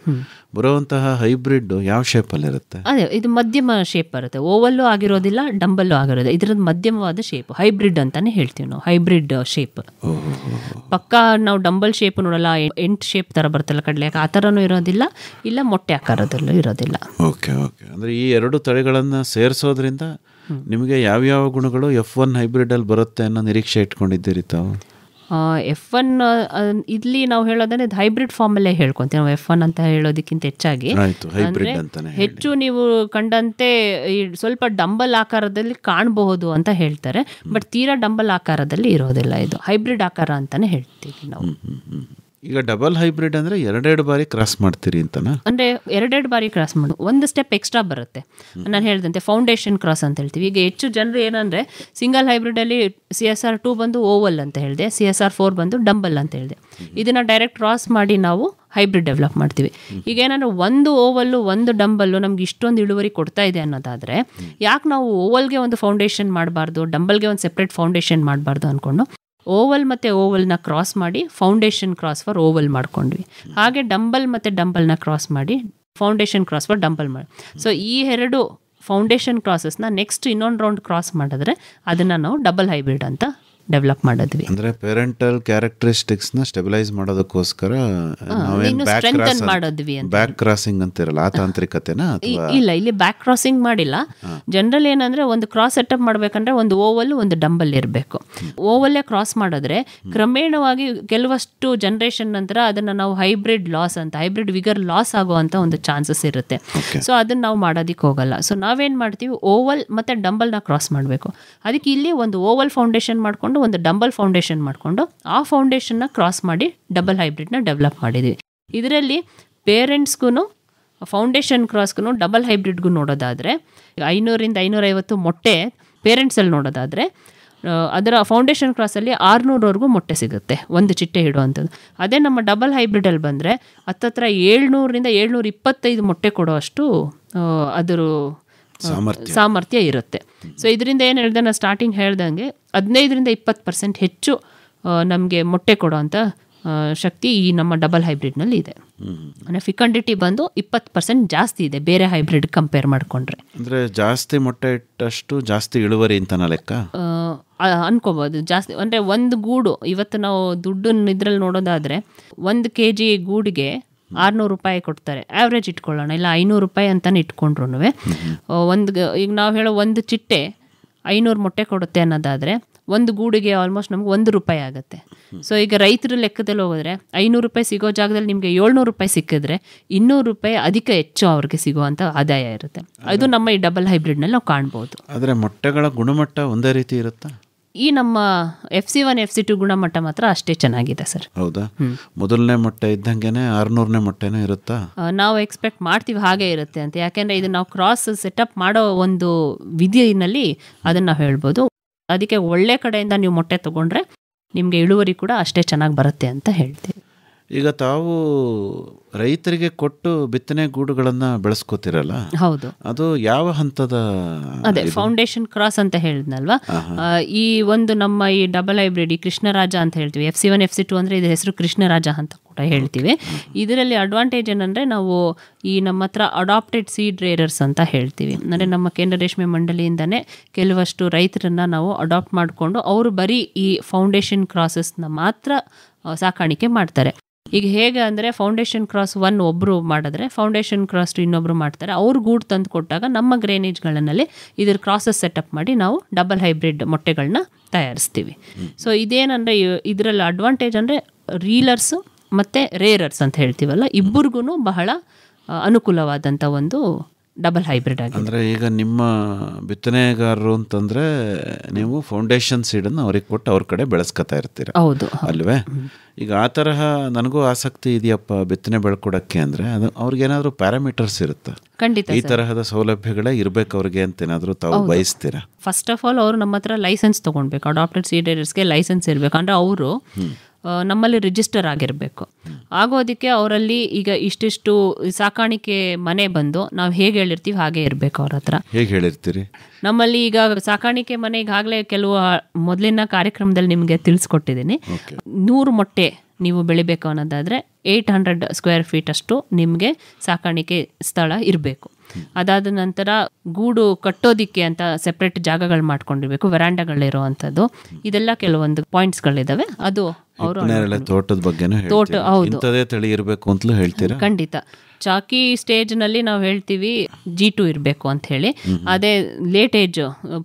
ಬರುವಂತಹ ಹೈಬ್ರಿಡ್ ಯಾವ ಶೇಪಲ್ಲಿ ಇರುತ್ತೆ? ಅದೇ ಇದು ಮಧ್ಯಮ ಶೇಪ್ ಬರುತ್ತೆ, ಓವಲ್ಲು ಆಗಿರೋದಿಲ್ಲ, ಡಂಬಲ್ಲು ಆಗಿರೋದಿಲ್ಲ, ಇದ್ರದ್ದು ಮಧ್ಯಮವಾದ ಶೇಪ್ ಹೈಬ್ರಿಡ್ ಅಂತಾನೆ ಹೇಳ್ತೀವಿ ನಾವು, ಹೈಬ್ರಿಡ್ ಶೇಪ್. ಪಕ್ಕಾ ನಾವು ಡಂಬಲ್ ಶೇಪ್ ನೋಡಲ್ಲ, ಎಂಟ್ ಶೇಪ್ ತರ ಬರ್ತಲ್ಲ ಕಡಲೆ, ಆ ಥರನೂ ಇರೋದಿಲ್ಲ, ಇಲ್ಲ ಮೊಟ್ಟೆ ಆಕಾರದಲ್ಲೂ ಇರೋದಿಲ್ಲ. Okay okay. ಅಂದರೆ ಈ ಎರಡು ತಳಿಗಳನ್ನು ಸೇರಿಸೋದ್ರಿಂದ ನಿಮಗೆ ಯಾವ್ಯಾವ ಗುಣಗಳು F1 ಹೈಬ್ರಿಡಲ್ಲಿ ಬರುತ್ತೆ ಅನ್ನೋ ನಿರೀಕ್ಷೆ ಇಟ್ಕೊಂಡಿದ್ದೀರಿ ತಾವು? F1 ಇಲ್ಲಿ ನಾವು ಹೇಳೋದಂದ್ರೆ ಹೈಬ್ರಿಡ್ ಫಾರ್ಮಲ್ಲೇ ಹೇಳ್ಕೊಂತೀವಿ ನಾವು. F1 ಅಂತ ಹೇಳೋದಕ್ಕಿಂತ ಹೆಚ್ಚಾಗಿ ಹೆಚ್ಚು ನೀವು ಕಂಡಂತೆ ಸ್ವಲ್ಪ ಡಂಬಲ್ ಆಕಾರದಲ್ಲಿ ಕಾಣಬಹುದು ಅಂತ ಹೇಳ್ತಾರೆ, ಬಟ್ ತೀರಾ ಡಂಬಲ್ ಆಕಾರದಲ್ಲಿ ಇರೋದಿಲ್ಲ, ಇದು ಹೈಬ್ರಿಡ್ ಆಕಾರ ಅಂತಾನೆ ಹೇಳ್ತೀವಿ ನಾವು. ಈಗ ಡಬಲ್ ಹೈಬ್ರಿಡ್ ಅಂದ್ರೆ ಎರಡೆರಡು ಬಾರಿ ಕ್ರಾಸ್ ಮಾಡ್ತೀರಿ ಅಂತನಾ? ಅಂದ್ರೆ ಎರಡೆರಡು ಬಾರಿ ಕ್ರಾಸ್ ಮಾಡು, ಒಂದು ಸ್ಟೆಪ್ ಎಕ್ಸ್ಟ್ರಾ ಬರುತ್ತೆ. ನಾನು ಹೇಳಿದಂತೆ ಫೌಂಡೇಶನ್ ಕ್ರಾಸ್ ಅಂತ ಹೇಳ್ತೀವಿ. ಈಗ ಹೆಚ್ಚು ಜನರು ಏನಂದ್ರೆ ಸಿಂಗಲ್ ಹೈಬ್ರಿಡ್ ಅಲ್ಲಿ CSR2 ಬಂದು ಓವಲ್ ಅಂತ ಹೇಳಿದೆ, CSR4 ಬಂದು ಡಂಬಲ್ ಅಂತ ಹೇಳಿದೆ. ಇದನ್ನ ಡೈರೆಕ್ಟ್ ಕ್ರಾಸ್ ಮಾಡಿ ನಾವು ಹೈಬ್ರಿಡ್ ಡೆವಲಪ್ ಮಾಡ್ತೀವಿ. ಈಗ ಏನಂದ್ರೆ ಒಂದು ಓವಲ್ಲು ಒಂದು ಡಂಬಲ್ಲು ನಮ್ಗೆ ಇಷ್ಟೊಂದು ಇಳುವರಿ ಕೊಡ್ತಾ ಇದೆ ಅನ್ನೋದಾದ್ರೆ ಯಾಕೆ ನಾವು ಓವಲ್ಗೆ ಒಂದು ಫೌಂಡೇಶನ್ ಮಾಡಬಾರ್ದು, ಡಂಬಲ್ಗೆ ಒಂದು ಸೆಪ್ರೇಟ್ ಫೌಂಡೇಶನ್ ಮಾಡಬಾರ್ದು ಅಂದ್ಕೊಂಡು ಓವಲ್ ಮತ್ತು ಓವಲ್ನ ಕ್ರಾಸ್ ಮಾಡಿ ಫೌಂಡೇಶನ್ ಕ್ರಾಸ್ ಫಾರ್ ಓವಲ್ ಮಾಡ್ಕೊಂಡ್ವಿ. ಹಾಗೆ ಡಂಬಲ್ ಮತ್ತು ಡಂಬಲ್ನ ಕ್ರಾಸ್ ಮಾಡಿ ಫೌಂಡೇಶನ್ ಕ್ರಾಸ್ ಫಾರ್ ಡಂಬಲ್ ಮಾಡಿ. ಸೊ ಈ ಎರಡು ಫೌಂಡೇಶನ್ ಕ್ರಾಸಸ್ನ ನೆಕ್ಸ್ಟ್ ಇನ್ನೊಂದು ರೌಂಡ್ ಕ್ರಾಸ್ ಮಾಡಿದ್ರೆ ಅದನ್ನು ನಾವು ಡಬಲ್ ಹೈಬ್ರಿಡ್ ಅಂತ ಡೆವಲಪ್ ಮಾಡಿದ್ವಿ. ಅಂದರೆ ಪೇರೆಂಟಲ್ ಕ್ಯಾರೆಕ್ಟರಿಸ್ಟಿಕ್ಸ್ನ ಸ್ಟೆಬಿಲೈಸ್ ಮಾಡೋದಕ್ಕೋಸ್ಕರ ಮಾಡಿದ್ವಿ. ಬ್ಯಾಕ್ ಕ್ರಾಸಿಂಗ್ ಅಂತಿರಲ್ಲ ಆ ತಾಂತ್ರಿಕತೆನ? ಇಲ್ಲ, ಇಲ್ಲಿ ಬ್ಯಾಕ್ ಕ್ರಾಸಿಂಗ್ ಮಾಡಿಲ್ಲ. ಜನರಲ್ ಏನಂದ್ರೆ ಒಂದು ಕ್ರಾಸ್ ಸೆಟಪ್ ಮಾಡ್ಬೇಕಂದ್ರೆ ಒಂದು ಓವಲ್ ಒಂದು ಡಂಬಲ್ ಇರಬೇಕು. ಓವಲ್ಲೇ ಕ್ರಾಸ್ ಮಾಡಿದ್ರೆ ಕ್ರಮೇಣವಾಗಿ ಕೆಲವಷ್ಟು ಜನರೇಷನ್ ನಂತರ ಅದನ್ನ ನಾವು ಹೈಬ್ರಿಡ್ ಲಾಸ್ ಅಂತ, ಹೈಬ್ರಿಡ್ ವಿಗರ್ ಲಾಸ್ ಆಗುವಂತ ಒಂದು ಚಾನ್ಸಸ್ ಇರುತ್ತೆ. ಸೊ ಅದನ್ನ ನಾವು ಮಾಡೋದಿಕ್ಕೆ ಹೋಗಲ್ಲ. ಸೊ ನಾವೇನ್ ಮಾಡ್ತೀವಿ, ಓವಲ್ ಮತ್ತೆ ಡಂಬಲ್ನ ಕ್ರಾಸ್ ಮಾಡಬೇಕು. ಅದಕ್ಕೆ ಇಲ್ಲಿ ಒಂದು ಓವಲ್ ಫೌಂಡೇಶನ್ ಮಾಡ್ಕೊಂಡು ಒಂದು ಡಂಬಲ್ ಫೌಂಡೇಶನ್ ಮಾಡಿಕೊಂಡು ಆ ಫೌಂಡೇಶನ್ನ ಕ್ರಾಸ್ ಮಾಡಿ ಡಬಲ್ ಹೈಬ್ರಿಡ್ನ ಡೆವಲಪ್ ಮಾಡಿದ್ವಿ. ಇದರಲ್ಲಿ ಪೇರೆಂಟ್ಸ್ಗೂ ಫೌಂಡೇಶನ್ ಕ್ರಾಸ್ಗೂ ಡಬಲ್ ಹೈಬ್ರಿಡ್ಗೂ ನೋಡೋದಾದರೆ 500ರಿಂದ 550 ಮೊಟ್ಟೆ ಪೇರೆಂಟ್ಸಲ್ಲಿ ನೋಡೋದಾದರೆ ಅದರ ಫೌಂಡೇಶನ್ ಕ್ರಾಸಲ್ಲಿ 600ವರೆಗೂ ಮೊಟ್ಟೆ ಸಿಗುತ್ತೆ ಒಂದು ಚಿಟ್ಟೆ ಇಡುವಂಥದ್ದು. ಅದೇ ನಮ್ಮ ಡಬಲ್ ಹೈಬ್ರಿಡಲ್ಲಿ ಬಂದರೆ ಹತ್ತತ್ರ 700ರಿಂದ 725 ಮೊಟ್ಟೆ ಕೊಡೋಷ್ಟು ಅದರ ಸಾಮರ್ಥ್ಯ ಇರುತ್ತೆ. ಸೊ ಇದರಿಂದ ಏನು ಹೇಳಿದೆ, ನಾನು ಸ್ಟಾರ್ಟಿಂಗ್ ಹೇಳ್ದಂಗೆ 15-20% ಹೆಚ್ಚು ನಮಗೆ ಮೊಟ್ಟೆ ಕೊಡೋವಂಥ ಶಕ್ತಿ ಈ ನಮ್ಮ ಡಬಲ್ ಹೈಬ್ರಿಡ್ನಲ್ಲಿ ಇದೆ. ಅಂದರೆ ಫಿಕಂಡಿಟಿ ಬಂದು 20% ಜಾಸ್ತಿ ಇದೆ ಬೇರೆ ಹೈಬ್ರಿಡ್ ಕಂಪೇರ್ ಮಾಡಿಕೊಂಡ್ರೆ. ಅಂದರೆ ಜಾಸ್ತಿ ಮೊಟ್ಟೆ ಇಟ್ಟಷ್ಟು ಜಾಸ್ತಿ ಇಳುವರಿ ಅಂತನ ಲೆಕ್ಕ ಅನ್ಕೋಬೋದು. ಜಾಸ್ತಿ ಅಂದರೆ ಒಂದು ಗೂಡು ಇವತ್ತು ನಾವು ದುಡ್ಡನ್ನು ಇದ್ರಲ್ಲಿ ನೋಡೋದಾದರೆ 1 kg ಗೂಡಿಗೆ 600 ರೂಪಾಯಿ ಕೊಡ್ತಾರೆ, ಆವ್ರೇಜ್ ಇಟ್ಕೊಳ್ಳೋಣ, ಇಲ್ಲ 500 ರೂಪಾಯಿ ಅಂತಲೇ ಇಟ್ಕೊಂಡ್ರು ಈಗ ನಾವು ಹೇಳೋ ಒಂದು ಚಿಟ್ಟೆ 500 ಮೊಟ್ಟೆ ಕೊಡುತ್ತೆ ಅನ್ನೋದಾದರೆ ಒಂದು ಗೂಡಿಗೆ ಆಲ್ಮೋಸ್ಟ್ ನಮ್ಗೆ 1 ರೂಪಾಯಿ ಆಗುತ್ತೆ. ಸೊ ಈಗ ರೈತರ ಲೆಕ್ಕದಲ್ಲಿ ಹೋಗಿದ್ರೆ 500 ರೂಪಾಯಿ ಸಿಗೋ ಜಾಗದಲ್ಲಿ ನಿಮಗೆ 700 ರೂಪಾಯಿ ಸಿಕ್ಕಿದ್ರೆ 200 ರೂಪಾಯಿ ಅಧಿಕ ಹೆಚ್ಚು ಅವ್ರಿಗೆ ಸಿಗುವಂಥ ಆದಾಯ ಇರುತ್ತೆ. ಅದು ನಮ್ಮ ಈ ಡಬಲ್ ಹೈಬ್ರಿಡ್ನಲ್ಲಿ ನಾವು ಕಾಣ್ಬೋದು. ಆದರೆ ಮೊಟ್ಟೆಗಳ ಗುಣಮಟ್ಟ ಒಂದೇ ರೀತಿ ಇರುತ್ತಾ? ಈ ನಮ್ಮ FC1 FC2 ಗುಣಮಟ್ಟ ಮಾತ್ರ ಅಷ್ಟೇ ಚೆನ್ನಾಗಿದೆ ಸರ್. ಹೌದಾ? ಮೊದಲನೇ ಮೊಟ್ಟೆ ಇದ್ದಂಗೆನೆ 600ನೇ ಮೊಟ್ಟೆನೂ ಇರುತ್ತಾ? ನಾವು ಎಕ್ಸ್ಪೆಕ್ಟ್ ಮಾಡ್ತೀವಿ ಹಾಗೆ ಇರುತ್ತೆ ಅಂತ. ಯಾಕೆಂದರೆ ಇದು ನಾವು ಕ್ರಾಸ್ ಸೆಟಪ್ ಮಾಡೋ ಒಂದು ವಿಧಿಯಲ್ಲಿ ಅದನ್ನು ನಾವು ಹೇಳ್ಬೋದು. ಅದಕ್ಕೆ ಒಳ್ಳೆ ಕಡೆಯಿಂದ ನೀವು ಮೊಟ್ಟೆ ತೊಗೊಂಡ್ರೆ ನಿಮಗೆ ಇಳುವರಿ ಕೂಡ ಅಷ್ಟೇ ಚೆನ್ನಾಗಿ ಬರುತ್ತೆ ಅಂತ ಹೇಳ್ತೀವಿ. ಈಗ ತಾವು ರೈತರಿಗೆ ಕೊಟ್ಟು ಬಿತ್ತನೆ ಗೂಡುಗಳನ್ನು ಬೆಳೆಸ್ಕೋತಿರಲ್ಲ? ಹೌದು. ಅದು ಯಾವ ಹಂತದ? ಅದೇ ಫೌಂಡೇಶನ್ ಕ್ರಾಸ್ ಅಂತ ಹೇಳಿದ್ನಲ್ವಾ, ಈ ಒಂದು ನಮ್ಮ ಈ ಡಬಲ್ ಹೈಬ್ರಿಡ್ ಈ ಕೃಷ್ಣರಾಜ ಅಂತ ಹೇಳ್ತೀವಿ, FC1 FC2 ಅಂದರೆ ಇದು ಹೆಸರು ಕೃಷ್ಣರಾಜ ಅಂತ ಕೂಡ ಹೇಳ್ತೀವಿ. ಇದರಲ್ಲಿ ಅಡ್ವಾಂಟೇಜ್ ಏನಂದರೆ ನಾವು ಈ ನಮ್ಮ ಹತ್ರ ಅಡಾಪ್ಟೆಡ್ ಸೀಡ್ ರೇರರ್ಸ್ ಅಂತ ಹೇಳ್ತೀವಿ. ಅಂದರೆ ನಮ್ಮ ಕೇಂದ್ರ ರೇಷ್ಮೆ ಮಂಡಳಿಯಿಂದನೇ ಕೆಲವಷ್ಟು ರೈತರನ್ನ ನಾವು ಅಡಾಪ್ಟ್ ಮಾಡಿಕೊಂಡು ಅವರು ಬರೀ ಈ ಫೌಂಡೇಶನ್ ಕ್ರಾಸಸ್ನ ಮಾತ್ರ ಸಾಕಾಣಿಕೆ ಮಾಡ್ತಾರೆ. ಈಗ ಹೇಗೆ ಅಂದರೆ ಫೌಂಡೇಶನ್ ಕ್ರಾಸ್ 1 ಒಬ್ಬರು ಮಾಡಿದ್ರೆ ಫೌಂಡೇಶನ್ ಕ್ರಾಸ್ 2 ಇನ್ನೊಬ್ರು ಮಾಡ್ತಾರೆ. ಅವ್ರು ಗೂಡು ತಂದು ಕೊಟ್ಟಾಗ ನಮ್ಮ ಗ್ರೇನೇಜ್ಗಳಲ್ಲಿ ಇದ್ರ ಕ್ರಾಸಸ್ ಸೆಟಪ್ ಮಾಡಿ ನಾವು ಡಬಲ್ ಹೈಬ್ರಿಡ್ ಮೊಟ್ಟೆಗಳನ್ನ ತಯಾರಿಸ್ತೀವಿ. ಸೊ ಇದೇನಂದರೆ ಇದರಲ್ಲಿ ಅಡ್ವಾಂಟೇಜ್ ಅಂದರೆ ರೀಲರ್ಸು ಮತ್ತು ರೇರರ್ಸ್ ಅಂತ ಹೇಳ್ತೀವಲ್ಲ, ಇಬ್ಬರಿಗೂ ಬಹಳ ಅನುಕೂಲವಾದಂಥ ಒಂದು ಡಬಲ್ ಹೈಬ್ರಿಡ್ ಆಗಿದೆ. ಅಂದರೆ ಈಗ ನಿಮ್ಮ ಬಿತ್ತನೆಗಾರರು ಅಂತಂದರೆ ನೀವು ಫೌಂಡೇಶನ್ ಸೀಡನ್ನು ಅವ್ರಿಗೆ ಕೊಟ್ಟು ಅವ್ರ ಕಡೆ ಬೆಳೆಸ್ಕೊತಾ ಇರ್ತೀರ. ಹೌದು ಅಲ್ವೇ? ಈಗ ಆ ತರಹ ನನಗೂ ಆಸಕ್ತಿ ಇದೆಯಪ್ಪ ಬಿತ್ತನೆ ಬೆಳ್ಕೊಡಕ್ಕೆ ಅಂದರೆ ಅದು ಅವ್ರಿಗೇನಾದರೂ ಪ್ಯಾರಾಮೀಟರ್ಸ್ ಇರುತ್ತಾ? ಖಂಡಿತ ಈ ತರಹದ ಸೌಲಭ್ಯಗಳೇ ಇರಬೇಕು ಅವ್ರಿಗೆ ಅಂತ ಏನಾದರೂ ತಾವು ಬಯಸ್ತೀರಾ? ಫಸ್ಟ್ ಆಫ್ ಆಲ್ ಅವರು ನಮ್ಮ ಹತ್ರ ಲೈಸೆನ್ಸ್ ತೊಗೊಳ್ಬೇಕು. ಅಡಾಪ್ಟೆಡ್ ಸೀಡರ್ಸ್ಗೆ ಲೈಸೆನ್ಸ್ ಇರಬೇಕು. ಅಂದರೆ ಅವರು ನಮ್ಮಲ್ಲಿ ರಿಜಿಸ್ಟರ್ ಆಗಿರಬೇಕು. ಆಗೋದಕ್ಕೆ ಅವರಲ್ಲಿ ಈಗ ಇಷ್ಟಿಷ್ಟು ಸಾಕಾಣಿಕೆ ಮನೆ ಬಂದು ನಾವು ಹೇಗೆ ಹೇಳಿರ್ತೀವಿ ಹಾಗೆ ಇರಬೇಕು ಅವ್ರ ಹತ್ರ. ಹೇಗೆ ಹೇಳಿರ್ತೀರಿ? ನಮ್ಮಲ್ಲಿ ಈಗ ಸಾಕಾಣಿಕೆ ಮನೆ ಈಗಾಗಲೇ ಕೆಲವು ಮೊದಲಿನ ಕಾರ್ಯಕ್ರಮದಲ್ಲಿ ನಿಮಗೆ ತಿಳಿಸ್ಕೊಟ್ಟಿದ್ದೀನಿ. 100 ಮೊಟ್ಟೆ ನೀವು ಬೆಳಿಬೇಕು ಅನ್ನೋದಾದರೆ 800 ಸ್ಕ್ವೇರ್ ಫೀಟ್ ಅಷ್ಟು ನಿಮಗೆ ಸಾಕಾಣಿಕೆ ಸ್ಥಳ ಇರಬೇಕು. ಅದಾದ ನಂತರ ಗೂಡು ಕಟ್ಟೋದಿಕ್ಕೆ ಅಂತ ಸೆಪ್ರೇಟ್ ಜಾಗಗಳು ಮಾಡ್ಕೊಂಡಿರ್ಬೇಕು, ವೆರಾಂಡಗಳಿರೋ ಅಂಥದ್ದು. ಇದೆಲ್ಲ ಕೆಲವೊಂದು ಪಾಯಿಂಟ್ಸ್ಗಳಿದ್ದಾವೆ. ಅದು ಅವರು ತೋಟದ ಬಗ್ಗೆ ಇಂಥದೇ ತಳಿ ಇರಬೇಕು ಅಂತಲೂ ಹೇಳ್ತೀರಾ? ಖಂಡಿತ. ಚಾಕಿ ಸ್ಟೇಜ್ನಲ್ಲಿ ನಾವು ಹೇಳ್ತೀವಿ G2 ಇರಬೇಕು ಅಂತ ಹೇಳಿ. ಅದೇ ಲೇಟ್ ಏಜ್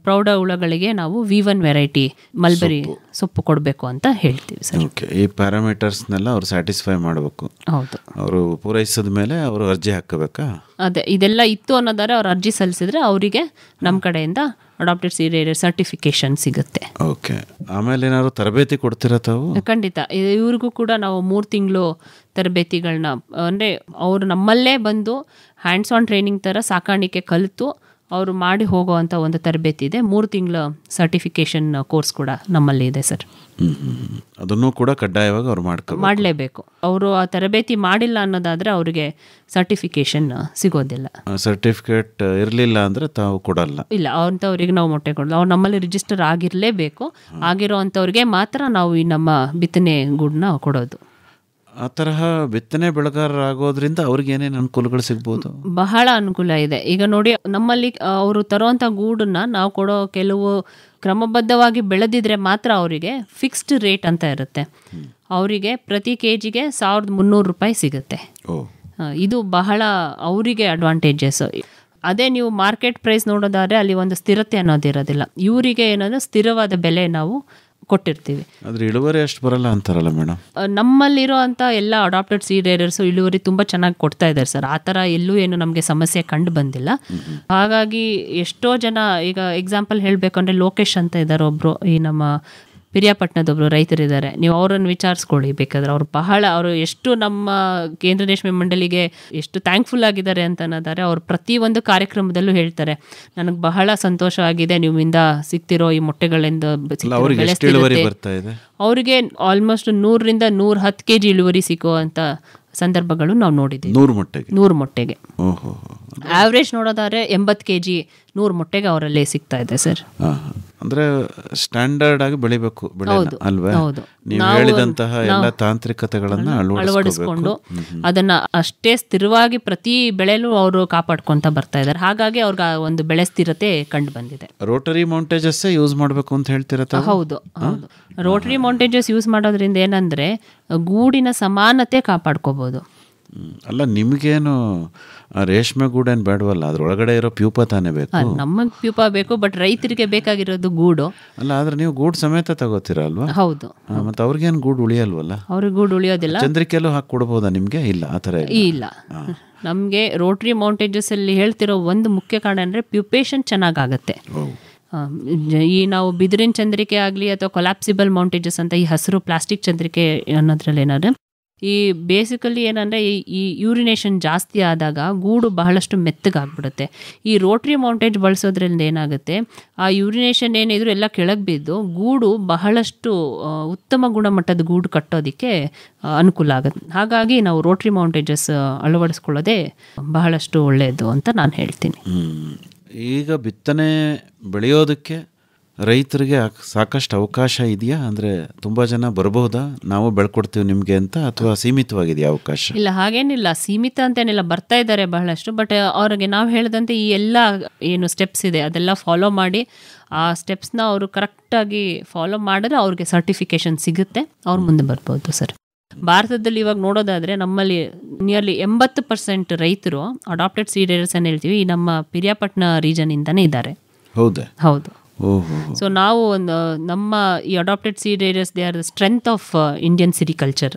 ಪ್ರೌಢ ಹುಳಗಳಿಗೆ ನಾವು V1 ವೆರೈಟಿ ಮಲ್ಬೆರಿ ಸೊಪ್ಪು ಕೊಡಬೇಕು ಅಂತ ಹೇಳ್ತೀವಿ ಸರ್. ಓಕೆ, ಈ ಪ್ಯಾರಾಮೀಟರ್ಸ್ನೆಲ್ಲ ಅವ್ರು ಸ್ಯಾಟಿಸ್ಫೈ ಮಾಡಬೇಕು. ಹೌದು, ಅವರು ಪೂರೈಸಿದ ಮೇಲೆ ಅವರು ಅರ್ಜಿ ಹಾಕಬೇಕಾ? ಅದೇ ಇದೆಲ್ಲ ಇತ್ತು ಅನ್ನೋದಾದ್ರೆ ಅವ್ರು ಅರ್ಜಿ ಸಲ್ಲಿಸಿದ್ರೆ ಅವರಿಗೆ ನಮ್ಮ ಕಡೆಯಿಂದ ಅಡಾಪ್ಟೆಡ್ ಸೀಡ್ ಏರಿಯಾ ಸರ್ಟಿಫಿಕೇಶನ್ ಸಿಗುತ್ತೆ. ಓಕೆ, ಆಮೇಲೆ ಏನಾದ್ರು ತರಬೇತಿ ಕೊಡ್ತೀರಾ ತಾವು? ಖಂಡಿತ. ಇವ್ರಿಗೂ ಕೂಡ ನಾವು 3 ತಿಂಗಳು ತರಬೇತಿಗಳನ್ನ, ಅಂದರೆ ಅವರು ನಮ್ಮಲ್ಲೇ ಬಂದು ಹ್ಯಾಂಡ್ಸ್ ಆನ್ ಟ್ರೈನಿಂಗ್ ಥರ ಸಾಕಾಣಿಕೆ ಕಲಿತು ಅವರು ಮಾಡಿ ಹೋಗುವಂಥ ಒಂದು ತರಬೇತಿ ಇದೆ. 3 ತಿಂಗಳ ಸರ್ಟಿಫಿಕೇಶನ್ ಕೋರ್ಸ್ ಕೂಡ ನಮ್ಮಲ್ಲಿ ಇದೆ ಸರ್. ಅದನ್ನು ಕೂಡ ಕಡ್ಡಾಯವಾಗಿ ಅವ್ರು ಮಾಡಲೇಬೇಕು. ಅವರು ಆ ತರಬೇತಿ ಮಾಡಿಲ್ಲ ಅನ್ನೋದಾದರೆ ಅವರಿಗೆ ಸರ್ಟಿಫಿಕೇಶನ್ ಸಿಗೋದಿಲ್ಲ. ಸರ್ಟಿಫಿಕೇಟ್ ಇರಲಿಲ್ಲ ಅಂದರೆ ತಾವು ಕೊಡಲ್ಲ? ಇಲ್ಲ, ಅಂಥವ್ರಿಗೆ ನಾವು ಮೊಟ್ಟೆ ಕೊಡಲ್ಲ. ಅವ್ರು ನಮ್ಮಲ್ಲಿ ರಿಜಿಸ್ಟರ್ ಆಗಿರಲೇಬೇಕು. ಆಗಿರೋ ಅಂಥವ್ರಿಗೆ ಮಾತ್ರ ನಾವು ಈ ನಮ್ಮ ಬಿತ್ತನೆ ಗೂಡನ್ನ ಕೊಡೋದು. ಆ ತರಹ ಬಿತ್ತನೆ ಬೆಳೆಗಾರರಾಗೋದ್ರಿಂದ ಅವ್ರಿಗೆ ಏನೇನು ಅನುಕೂಲಗಳು ಸಿಗ್ಬೋದು? ಬಹಳ ಅನುಕೂಲ ಇದೆ. ಈಗ ನೋಡಿ, ನಮ್ಮಲ್ಲಿ ಅವರು ತರುವಂಥ ಗೂಡನ್ನ ನಾವು ಕೊಡೋ ಕೆಲವು ಕ್ರಮಬದ್ಧವಾಗಿ ಬೆಳೆದಿದ್ರೆ ಮಾತ್ರ ಅವರಿಗೆ ಫಿಕ್ಸ್ಡ್ ರೇಟ್ ಅಂತ ಇರುತ್ತೆ. ಅವರಿಗೆ ಪ್ರತಿ ಕೆಜಿಗೆ 1300 ರೂಪಾಯಿ ಸಿಗುತ್ತೆ. ಇದು ಬಹಳ ಅವರಿಗೆ ಅಡ್ವಾಂಟೇಜಸ್. ಅದೇ ನೀವು ಮಾರ್ಕೆಟ್ ಪ್ರೈಸ್ ನೋಡೋದಾದ್ರೆ ಅಲ್ಲಿ ಒಂದು ಸ್ಥಿರತೆ ಅನ್ನೋದಿರೋದಿಲ್ಲ. ಇವರಿಗೆ ಏನಂದ್ರೆ ಸ್ಥಿರವಾದ ಬೆಲೆ ನಾವು ಕೊಟ್ಟಿರ್ತೀವಿ. ಆದ್ರೆ ಇಳುವರಿ ಅಷ್ಟು ಬರಲ್ಲ ಅಂತಾರಲ್ಲ ಮೇಡಮ್? ನಮ್ಮಲ್ಲಿರೋ ಅಂತ ಎಲ್ಲ ಅಡಾಪ್ಟೆಡ್ ಸೀಡ್ ಏರಿಯರ್ಸು ಇಳುವರಿ ತುಂಬ ಚೆನ್ನಾಗಿ ಕೊಡ್ತಾ ಇದ್ದಾರೆ ಸರ್. ಆ ಥರ ಎಲ್ಲೂ ಏನು ನಮಗೆ ಸಮಸ್ಯೆ ಕಂಡು ಬಂದಿಲ್ಲ. ಹಾಗಾಗಿ ಎಷ್ಟೋ ಜನ, ಈಗ ಎಕ್ಸಾಂಪಲ್ ಹೇಳಬೇಕಂದ್ರೆ ಲೋಕೇಶ್ ಅಂತ ಇದ್ದಾರೆ ಒಬ್ಬರು, ಈ ನಮ್ಮ ಪಿರಿಯಾಪಟ್ಟಣದೊಬ್ಬರು ರೈತರಿದ್ದಾರೆ. ನೀವು ಅವರನ್ನು ವಿಚಾರಿಸ್ಕೊಳ್ಳಿ ಬೇಕಾದ್ರೆ. ಅವರು ಎಷ್ಟು ನಮ್ಮ ಕೇಂದ್ರ ರೇಷ್ಮೆ ಮಂಡಳಿಗೆ ಎಷ್ಟು ಥ್ಯಾಂಕ್ಫುಲ್ ಆಗಿದ್ದಾರೆ ಅಂತ ಅನ್ನೋದಾರೆ. ಅವರು ಪ್ರತಿಯೊಂದು ಕಾರ್ಯಕ್ರಮದಲ್ಲೂ ಹೇಳ್ತಾರೆ, ನನಗೆ ಬಹಳ ಸಂತೋಷ ಆಗಿದೆ ನಿಮ್ಮಿಂದ ಸಿಗ್ತಿರೋ ಈ ಮೊಟ್ಟೆಗಳಿಂದ ಅವರಿಗೆ ಆಲ್ಮೋಸ್ಟ್ 100ರಿಂದ 110 kg ಇಳುವರಿ ಸಿಗೋ ಅಂತ ಸಂದರ್ಭಗಳು ನಾವು ನೋಡಿದ್ದೀವಿ. 100 ಮೊಟ್ಟೆಗೆ ಆವ್ರೇಜ್ ನೋಡೋದಾದ್ರೆ 80 kg 100 ಮೊಟ್ಟೆಗೆ ಅವರಲ್ಲೇ ಸಿಗ್ತಾ ಇದೆ ಸರ್. ಅಂದ್ರೆ ಸ್ಟ್ಯಾಂಡರ್ಡ್ ಆಗಿ ಬೆಳಿಬೇಕು ಅಲ್ವಾ? ನೀವು ಹೇಳಿದಂತಹ ಎಲ್ಲ ತಾಂತ್ರಿಕತೆಗಳನ್ನ ಅಳವಡಿಸಿಕೊಂಡು ಅದನ್ನ ಅಷ್ಟೇ ಸ್ಥಿರವಾಗಿ ಪ್ರತಿ ಬೆಳೆಲೂ ಅವರು ಕಾಪಾಡ್ಕೊಂತ ಬರ್ತಾ ಇದ್ದಾರೆ. ಹಾಗಾಗಿ ಅವ್ರಿಗೆ ಒಂದು ಬೆಳೆ ಸ್ಥಿರತೆ ಕಂಡು ಬಂದಿದೆ. ರೋಟರಿ ಮೌಂಟೇಜಸ್ ಯೂಸ್ ಮಾಡಬೇಕು ಅಂತ ಹೇಳ್ತೀರಾ? ಹೌದು. ರೋಟರಿ ಮೌಂಟೇಜಸ್ ಯೂಸ್ ಮಾಡೋದ್ರಿಂದ ಏನಂದ್ರೆ ಗೂಡಿನ ಸಮಾನತೆ ಕಾಪಾಡ್ಕೋಬಹುದು. ಅಲ್ಲ, ನಿಮ್ಗೇನು ರೇಷ್ಮೆ ಗೂಡೇನು ಬೇಡವಲ್ಲ, ಅದ್ರೊಳಗಡೆ ಇರೋ ಪ್ಯೂಪ ತಾನೇ ಬೇಕು. ನಮಗೆ ಪ್ಯೂಪ ಬೇಕು, ಬಟ್ ರೈತರಿಗೆ ಬೇಕಾಗಿರೋದು ಗೂಡು. ಅಲ್ಲ, ಆದ್ರೆ ನೀವು ಗೂಡು ಸಮೇತ ತಗೋತೀರ ಅಲ್ವಾ? ಹೌದು. ಮತ್ತೆ ಅವ್ರಿಗೇನು ಗೂಡು ಉಳಿಯಲ್ವಲ್ಲ? ಅವ್ರಿಗೆ ಗೂಡು ಉಳಿಯೋದಿಲ್ಲ. ಚಂದ್ರಿಕೆಯಲ್ಲೂ ಹಾಕಿ ಕೊಡ್ಬೋದಾ ನಿಮ್ಗೆ? ಇಲ್ಲ, ಆ ಥರ ಇಲ್ಲ. ನಮಗೆ ರೋಟರಿ ಮೌಂಟೇಜಸ್ ಅಲ್ಲಿ ಹೇಳ್ತಿರೋ ಒಂದು ಮುಖ್ಯ ಕಾರಣ ಅಂದ್ರೆ ಪ್ಯೂಪೇಷನ್ ಚೆನ್ನಾಗಾಗತ್ತೆ. ಈ ನಾವು ಬಿದಿರಿನ ಚಂದ್ರಿಕೆ ಆಗಲಿ ಅಥವಾ ಕೊಲಾಪ್ಸಿಬಲ್ ಮೌಂಟೇಜಸ್ ಅಂತ ಈ ಹಸಿರು ಪ್ಲಾಸ್ಟಿಕ್ ಚಂದ್ರಿಕೆ ಅನ್ನೋದ್ರಲ್ಲಿ ಏನಾದ್ರೆ ಈ ಬೇಸಿಕಲಿ ಏನಂದರೆ ಈ ಯೂರಿನೇಷನ್ ಜಾಸ್ತಿ ಆದಾಗ ಗೂಡು ಬಹಳಷ್ಟು ಮೆತ್ತಗಾಗ್ಬಿಡುತ್ತೆ. ಈ ರೋಟ್ರಿ ಮೌಂಟೇಜ್ ಬಳಸೋದ್ರಿಂದ ಏನಾಗುತ್ತೆ, ಆ ಯೂರಿನೇಷನ್ ಏನಿದ್ರು ಎಲ್ಲ ಕೆಳಗೆ ಬಿದ್ದು ಗೂಡು ಬಹಳಷ್ಟು ಉತ್ತಮ ಗುಣಮಟ್ಟದ ಗೂಡು ಕಟ್ಟೋದಕ್ಕೆ ಅನುಕೂಲ ಆಗುತ್ತೆ. ಹಾಗಾಗಿ ನಾವು ರೋಟ್ರಿ ಮೌಂಟೇಜಸ್ ಅಳವಡಿಸ್ಕೊಳ್ಳೋದೇ ಬಹಳಷ್ಟು ಒಳ್ಳೆಯದು ಅಂತ ನಾನು ಹೇಳ್ತೀನಿ. ಈಗ ಬಿತ್ತನೆ ಬೆಳೆಯೋದಕ್ಕೆ ರೈತರಿಗೆ ಸಾಕಷ್ಟು ಅವಕಾಶ ಇದೆಯಾ? ಅಂದರೆ ತುಂಬ ಜನ ಬರಬಹುದಾ, ನಾವು ಬೆಳ್ಕೊಡ್ತೀವಿ ನಿಮಗೆ ಅಂತ, ಅಥವಾ ಸೀಮಿತವಾಗಿದೆಯಾ ಅವಕಾಶ? ಇಲ್ಲ, ಹಾಗೇನಿಲ್ಲ, ಸೀಮಿತ ಅಂತೇನಿಲ್ಲ, ಬರ್ತಾ ಇದ್ದಾರೆ ಬಹಳಷ್ಟು. ಬಟ್ ಅವ್ರಿಗೆ ನಾವು ಹೇಳಿದಂತೆ ಈ ಎಲ್ಲ ಏನು ಸ್ಟೆಪ್ಸ್ ಇದೆ ಅದೆಲ್ಲ ಫಾಲೋ ಮಾಡಿ ಆ ಸ್ಟೆಪ್ಸ್ನ ಅವರು ಕರೆಕ್ಟಾಗಿ ಫಾಲೋ ಮಾಡಿದ್ರೆ ಅವ್ರಿಗೆ ಸರ್ಟಿಫಿಕೇಶನ್ ಸಿಗುತ್ತೆ, ಅವ್ರು ಮುಂದೆ ಬರ್ಬೋದು ಸರ್. ಭಾರತದಲ್ಲಿ ಇವಾಗ ನೋಡೋದಾದರೆ ನಮ್ಮಲ್ಲಿ ನಿಯರ್ಲಿ 80% ರೈತರು ಅಡಾಪ್ಟೆಡ್ ಸೀಡ್ ಏರಿಯರ್ಸ್ ಅಂತ ಹೇಳ್ತೀವಿ ಈ ನಮ್ಮ ಪಿರಿಯಾಪಟ್ಟಣ ರೀಜನಿಂದನೇ ಇದ್ದಾರೆ. ಹೌದು. ಸೊ ನಾವು ಒಂದು ನಮ್ಮ ಈ adapted seed areas they are the strength of Indian sericulture.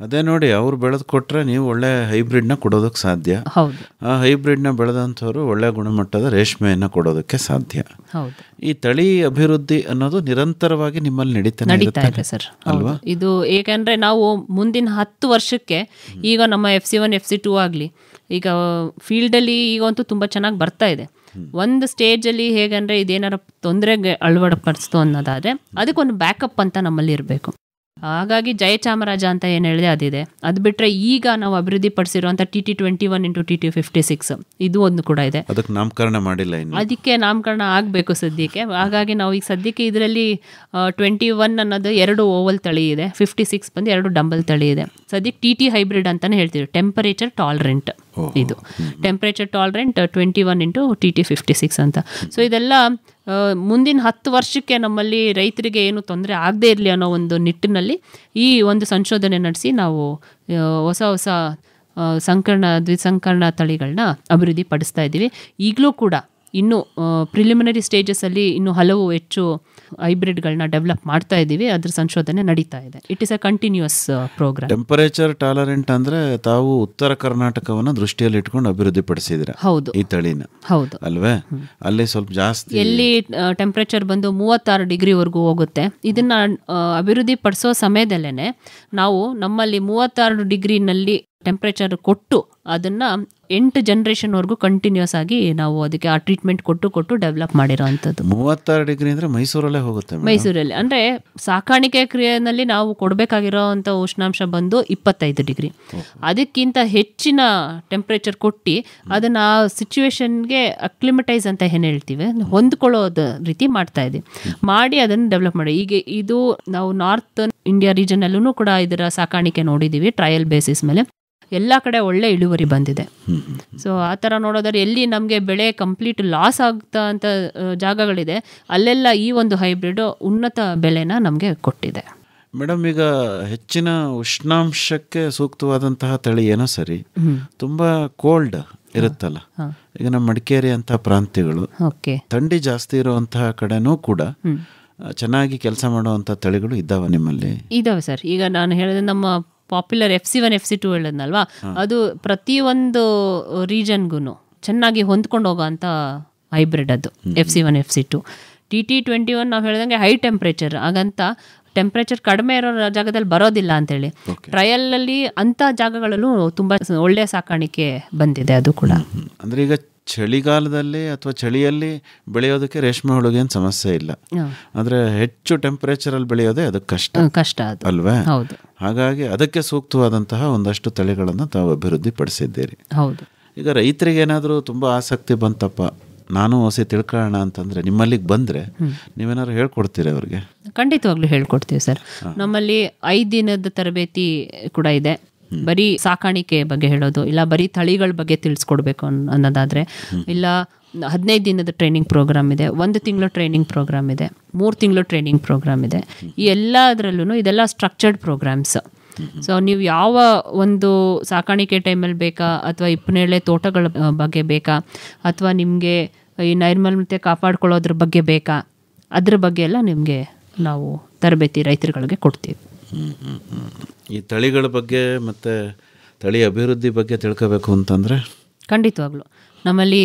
ಅದೇ ನೋಡಿ, ಅವ್ರು ಬೆಳೆದು ಕೊಟ್ಟರೆ ನೀವು ಒಳ್ಳೆ ಹೈಬ್ರಿಡ್ನ ಕೊಡೋದಕ್ಕೆ ಸಾಧ್ಯ. ಹೌದು. ಆ ಹೈಬ್ರಿಡ್ನ ಬೆಳೆದಂಥವ್ರು ಒಳ್ಳೆ ಗುಣಮಟ್ಟದ ರೇಷ್ಮೆಯನ್ನು ಕೊಡೋದಕ್ಕೆ ಸಾಧ್ಯ. ಹೌದು. ಈ ತಳಿ ಅಭಿವೃದ್ಧಿ ಅನ್ನೋದು ನಿರಂತರವಾಗಿ ನಿಮ್ಮಲ್ಲಿ ನಡೀತಾ ಇದೆ ಸರ್, ಅಲ್ವಾ? ಇದು ಏಕೆಂದರೆ ನಾವು ಮುಂದಿನ 10 ವರ್ಷಕ್ಕೆ ಈಗ ನಮ್ಮ FC1 FC2 ಆಗಲಿ ಈಗ ಫೀಲ್ಡಲ್ಲಿ ಈಗಂತೂ ತುಂಬ ಚೆನ್ನಾಗಿ ಬರ್ತಾ ಇದೆ. ಒಂದು ಸ್ಟೇಜಲ್ಲಿ ಹೇಗಂದರೆ ಇದೇನಾರ ತೊಂದರೆಗೆ ಅಳವಡಿಸ್ತು ಅನ್ನೋದಾದರೆ ಅದಕ್ಕೊಂದು ಬ್ಯಾಕಪ್ ಅಂತ ನಮ್ಮಲ್ಲಿ ಇರಬೇಕು. ಹಾಗಾಗಿ ಜಯಚಾಮರಾಜ ಅಂತ ಏನು ಹೇಳಿದೆ ಅದಿದೆ. ಅದು ಬಿಟ್ಟರೆ ಈಗ ನಾವು ಅಭಿವೃದ್ಧಿ ಪಡಿಸಿರುವಂಥ TT21 into TT56 ಇದು ಒಂದು ಕೂಡ ಇದೆ. ಅದಕ್ಕೆ ನಾಮಕರಣ ಮಾಡಿಲ್ಲ ಇನ್ನು. ಅದಕ್ಕೆ ನಾಮಕರಣ ಆಗಬೇಕು ಸದ್ಯಕ್ಕೆ. ಹಾಗಾಗಿ ನಾವು ಈಗ ಸದ್ಯಕ್ಕೆ ಇದರಲ್ಲಿ 21 ಅನ್ನೋದು 2 ಓವಲ್ ತಳಿ ಇದೆ, 56 ಬಂದು 2 ಡಂಬಲ್ ತಳಿ ಇದೆ. ಸದ್ಯಕ್ಕೆ TT ಹೈಬ್ರಿಡ್ ಅಂತಲೇ ಹೇಳ್ತೀವಿ, ಟೆಂಪರೇಚರ್ ಟಾಲರೆಂಟ್. ಇದು ಟೆಂಪರೇಚರ್ ಟಾಲರೆಂಟ್ 21 into TT56 ಅಂತ. ಸೊ ಇದೆಲ್ಲ ಮುಂದಿನ 10 ವರ್ಷಕ್ಕೆ ನಮ್ಮಲ್ಲಿ ರೈತರಿಗೆ ಏನು ತೊಂದರೆ ಆಗದೇ ಇರಲಿ ಅನ್ನೋ ಒಂದು ನಿಟ್ಟಿನಲ್ಲಿ ಈ ಒಂದು ಸಂಶೋಧನೆ ನಡೆಸಿ ನಾವು ಹೊಸ ಹೊಸ ದ್ವಿಸಂಕರಣ ತಳಿಗಳನ್ನ ಅಭಿವೃದ್ಧಿ ಪಡಿಸ್ತಾ ಇದ್ದೀವಿ. ಈಗಲೂ ಕೂಡ ಇನ್ನು ಪ್ರಿಲಿಮಿನರಿ ಸ್ಟೇಜಸಲ್ಲಿ ಇನ್ನೂ ಹಲವು ಹೆಚ್ಚು ಹೈಬ್ರಿಡ್ಗಳನ್ನ ಡೆವಲಪ್ ಮಾಡ್ತಾ ಇದ್ದೀವಿ. ಅದ್ರ ಸಂಶೋಧನೆ ನಡೀತಾ ಇದೆ. It is a continuous programme. Temperature tolerant ಅಂದ್ರೆ ತಾವು ಉತ್ತರ ಕರ್ನಾಟಕವನ್ನು ದೃಷ್ಟಿಯಲ್ಲಿ ಇಟ್ಕೊಂಡು ಅಭಿವೃದ್ಧಿ ಪಡಿಸಿದಿರ. ಹೌದು, ಈ ತಳಿನ. ಹೌದು ಅಲ್ವೇ? ಅಲ್ಲಿ ಸ್ವಲ್ಪ ಜಾಸ್ತಿ, ಎಲ್ಲಿ ಟೆಂಪರೇಚರ್ ಬಂದು 36 ಡಿಗ್ರಿವರೆಗೂ ಹೋಗುತ್ತೆ. ಇದನ್ನ ಅಭಿವೃದ್ಧಿ ಪಡಿಸೋ ಸಮಯದಲ್ಲೇ ನಾವು ನಮ್ಮಲ್ಲಿ 36 ಡಿಗ್ರಿನಲ್ಲಿ ಟೆಂಪ್ರೇಚರ್ ಕೊಟ್ಟು ಅದನ್ನು 8 ಜನರೇಷನ್ವರೆಗೂ ಕಂಟಿನ್ಯೂಸ್ ಆಗಿ ನಾವು ಅದಕ್ಕೆ ಆ ಟ್ರೀಟ್ಮೆಂಟ್ ಕೊಟ್ಟು ಡೆವಲಪ್ ಮಾಡಿರೋ ಅಂಥದ್ದು. 36 ಡಿಗ್ರಿ ಅಂದರೆ ಮೈಸೂರಲ್ಲೇ ಹೋಗುತ್ತೆ. ಮೈಸೂರಲ್ಲಿ ಅಂದರೆ ಸಾಕಾಣಿಕೆ ಕ್ರಿಯೆಯಲ್ಲಿ ನಾವು ಕೊಡಬೇಕಾಗಿರೋ ಅಂಥ ಉಷ್ಣಾಂಶ ಬಂದು 25 ಡಿಗ್ರಿ. ಅದಕ್ಕಿಂತ ಹೆಚ್ಚಿನ ಟೆಂಪ್ರೇಚರ್ ಕೊಟ್ಟು ಅದನ್ನು ಆ ಸಿಚುವೇಶನ್ಗೆ ಅಕ್ಲಿಮಟೈಸ್ ಅಂತ ಏನು ಹೇಳ್ತೀವಿ, ಹೊಂದ್ಕೊಳ್ಳೋದು ರೀತಿ ಮಾಡ್ತಾ ಇದ್ದೀವಿ. ಮಾಡಿ ಅದನ್ನು ಡೆವಲಪ್ ಮಾಡಿ. ಈಗ ಇದು ನಾವು ನಾರ್ತ್ ಇಂಡಿಯಾ ರೀಜನಲ್ಲೂ ಕೂಡ ಇದರ ಸಾಕಾಣಿಕೆ ನೋಡಿದ್ದೀವಿ ಟ್ರಯಲ್ ಬೇಸಿಸ್ ಮೇಲೆ. ಎಲ್ಲ ಕಡೆ ಒಳ್ಳೆ ಇಳುವರಿ ಬಂದಿದೆ. ಸೊ ಆ ಥರ ನೋಡೋದಾದ್ರೆ ಎಲ್ಲಿ ನಮಗೆ ಬೆಳೆ ಕಂಪ್ಲೀಟ್ ಲಾಸ್ ಆಗ್ತಾ ಅಂತ ಜಾಗಗಳಿದೆ ಅಲ್ಲೆಲ್ಲ ಈ ಒಂದು ಹೈಬ್ರಿಡ್ ಉನ್ನತ ಬೆಲೆನ ನಮಗೆ ಕೊಟ್ಟಿದೆ. ಮೇಡಮ್, ಈಗ ಹೆಚ್ಚಿನ ಉಷ್ಣಾಂಶಕ್ಕೆ ಸೂಕ್ತವಾದಂತಹ ತಳಿ ಏನೋ ಸರಿ, ತುಂಬ ಕೋಲ್ಡ್ ಇರುತ್ತಲ್ಲ, ಈಗ ನಮ್ಮ ಮಡಿಕೇರಿ ಅಂತ ಪ್ರಾಂತ್ಯಗಳು, ಥಂಡಿ ಜಾಸ್ತಿ ಇರುವಂತಹ ಕಡೆನೂ ಕೂಡ ಚೆನ್ನಾಗಿ ಕೆಲಸ ಮಾಡುವಂಥ ತಳಿಗಳು ಇದ್ದಾವೆ ನಿಮ್ಮಲ್ಲಿ? ಇದಾವೆ ಸರ್. ಈಗ ನಾನು ಹೇಳಿದೆ ನಮ್ಮ ಪಾಪ್ಯುಲರ್ FC1 FC2 ಹೇಳಿದ್ನಲ್ವಾ, ಅದು ಪ್ರತಿಯೊಂದು ರೀಜನ್ಗೂ ಚೆನ್ನಾಗಿ ಹೊಂದ್ಕೊಂಡು ಹೋಗೋ ಅಂಥ ಹೈಬ್ರಿಡ್ ಅದು FC1 FC2. TT21 ನಾವು ಹೇಳ್ದಂಗೆ ಹೈ ಟೆಂಪ್ರೇಚರ್, ಹಾಗಂತ ಟೆಂಪ್ರೇಚರ್ ಕಡಿಮೆ ಇರೋ ಜಾಗದಲ್ಲಿ ಬರೋದಿಲ್ಲ ಅಂತೇಳಿ ಟ್ರಯಲಲ್ಲಿ ಅಂಥ ಜಾಗಗಳಲ್ಲೂ ತುಂಬ ಒಳ್ಳೆಯ ಸಾಕಾಣಿಕೆ ಬಂದಿದೆ. ಅದು ಕೂಡ ಅಂದರೆ ಈಗ ಚಳಿಗಾಲದಲ್ಲಿ ಅಥವಾ ಚಳಿಯಲ್ಲಿ ಬೆಳೆಯೋದಕ್ಕೆ ರೇಷ್ಮೆ ಹುಳುಗೆ ಏನು ಸಮಸ್ಯೆ ಇಲ್ಲ, ಆದರೆ ಹೆಚ್ಚು ಟೆಂಪರೇಚರಲ್ಲಿ ಬೆಳೆಯೋದೇ ಅದಕ್ಕೆ ಕಷ್ಟ ಅದು ಅಲ್ವೇ? ಹೌದು. ಹಾಗಾಗಿ ಅದಕ್ಕೆ ಸೂಕ್ತವಾದಂತಹ ಒಂದಷ್ಟು ತಳಿಗಳನ್ನು ತಾವು ಅಭಿವೃದ್ಧಿ ಪಡಿಸಿದ್ದೀರಿ. ಹೌದು. ಈಗ ರೈತರಿಗೆ ಏನಾದರೂ ತುಂಬ ಆಸಕ್ತಿ ಬಂತಪ್ಪ, ನಾನು ಹೊಸ ತಿಳ್ಕೊಳ್ಳೋಣ ಅಂತಂದರೆ ನಿಮ್ಮಲ್ಲಿಗೆ ಬಂದರೆ ನೀವೇನಾದ್ರು ಹೇಳ್ಕೊಡ್ತೀರಿ ಅವ್ರಿಗೆ? ಖಂಡಿತವಾಗ್ಲೂ ಹೇಳ್ಕೊಡ್ತೀವಿ ಸರ್. ನಮ್ಮಲ್ಲಿ 5 ದಿನದ ತರಬೇತಿ ಕೂಡ ಇದೆ. ಬರೀ ಸಾಕಾಣಿಕೆ ಬಗ್ಗೆ ಹೇಳೋದು ಇಲ್ಲ, ಬರೀ ತಳಿಗಳ ಬಗ್ಗೆ ತಿಳಿಸ್ಕೊಡ್ಬೇಕು ಅನ್ನೋದಾದರೆ ಇಲ್ಲ, 15 ದಿನದ ಟ್ರೈನಿಂಗ್ ಪ್ರೋಗ್ರಾಮ್ ಇದೆ, 1 ತಿಂಗಳು ಟ್ರೈನಿಂಗ್ ಪ್ರೋಗ್ರಾಮ್ ಇದೆ, 3 ತಿಂಗಳು ಟ್ರೈನಿಂಗ್ ಪ್ರೋಗ್ರಾಮ್ ಇದೆ. ಈ ಎಲ್ಲದರಲ್ಲೂ ಇದೆಲ್ಲ ಸ್ಟ್ರಕ್ಚರ್ಡ್ ಪ್ರೋಗ್ರಾಮ್ಸ್. ಸೊ ನೀವು ಯಾವ ಒಂದು ಸಾಕಾಣಿಕೆ ಟೈಮಲ್ಲಿ ಬೇಕಾ, ಅಥವಾ ಹಿಪ್ಪನೇರಳೆ ತೋಟಗಳ ಬಗ್ಗೆ ಬೇಕಾ, ಅಥವಾ ನಿಮಗೆ ಈ ನೈರ್ಮಲ್ಯತೆ ಕಾಪಾಡ್ಕೊಳ್ಳೋದ್ರ ಬಗ್ಗೆ ಬೇಕಾ, ಅದ್ರ ಬಗ್ಗೆ ಎಲ್ಲ ನಿಮಗೆ ನಾವು ತರಬೇತಿ ರೈತರುಗಳಿಗೆ ಕೊಡ್ತೀವಿ. ಈ ತಳಿಗಳ ಬಗ್ಗೆ ಮತ್ತು ತಳಿ ಅಭಿವೃದ್ಧಿ ಬಗ್ಗೆ ತಿಳ್ಕೋಬೇಕು ಅಂತಂದರೆ ಖಂಡಿತವಾಗ್ಲೂ ನಮ್ಮಲ್ಲಿ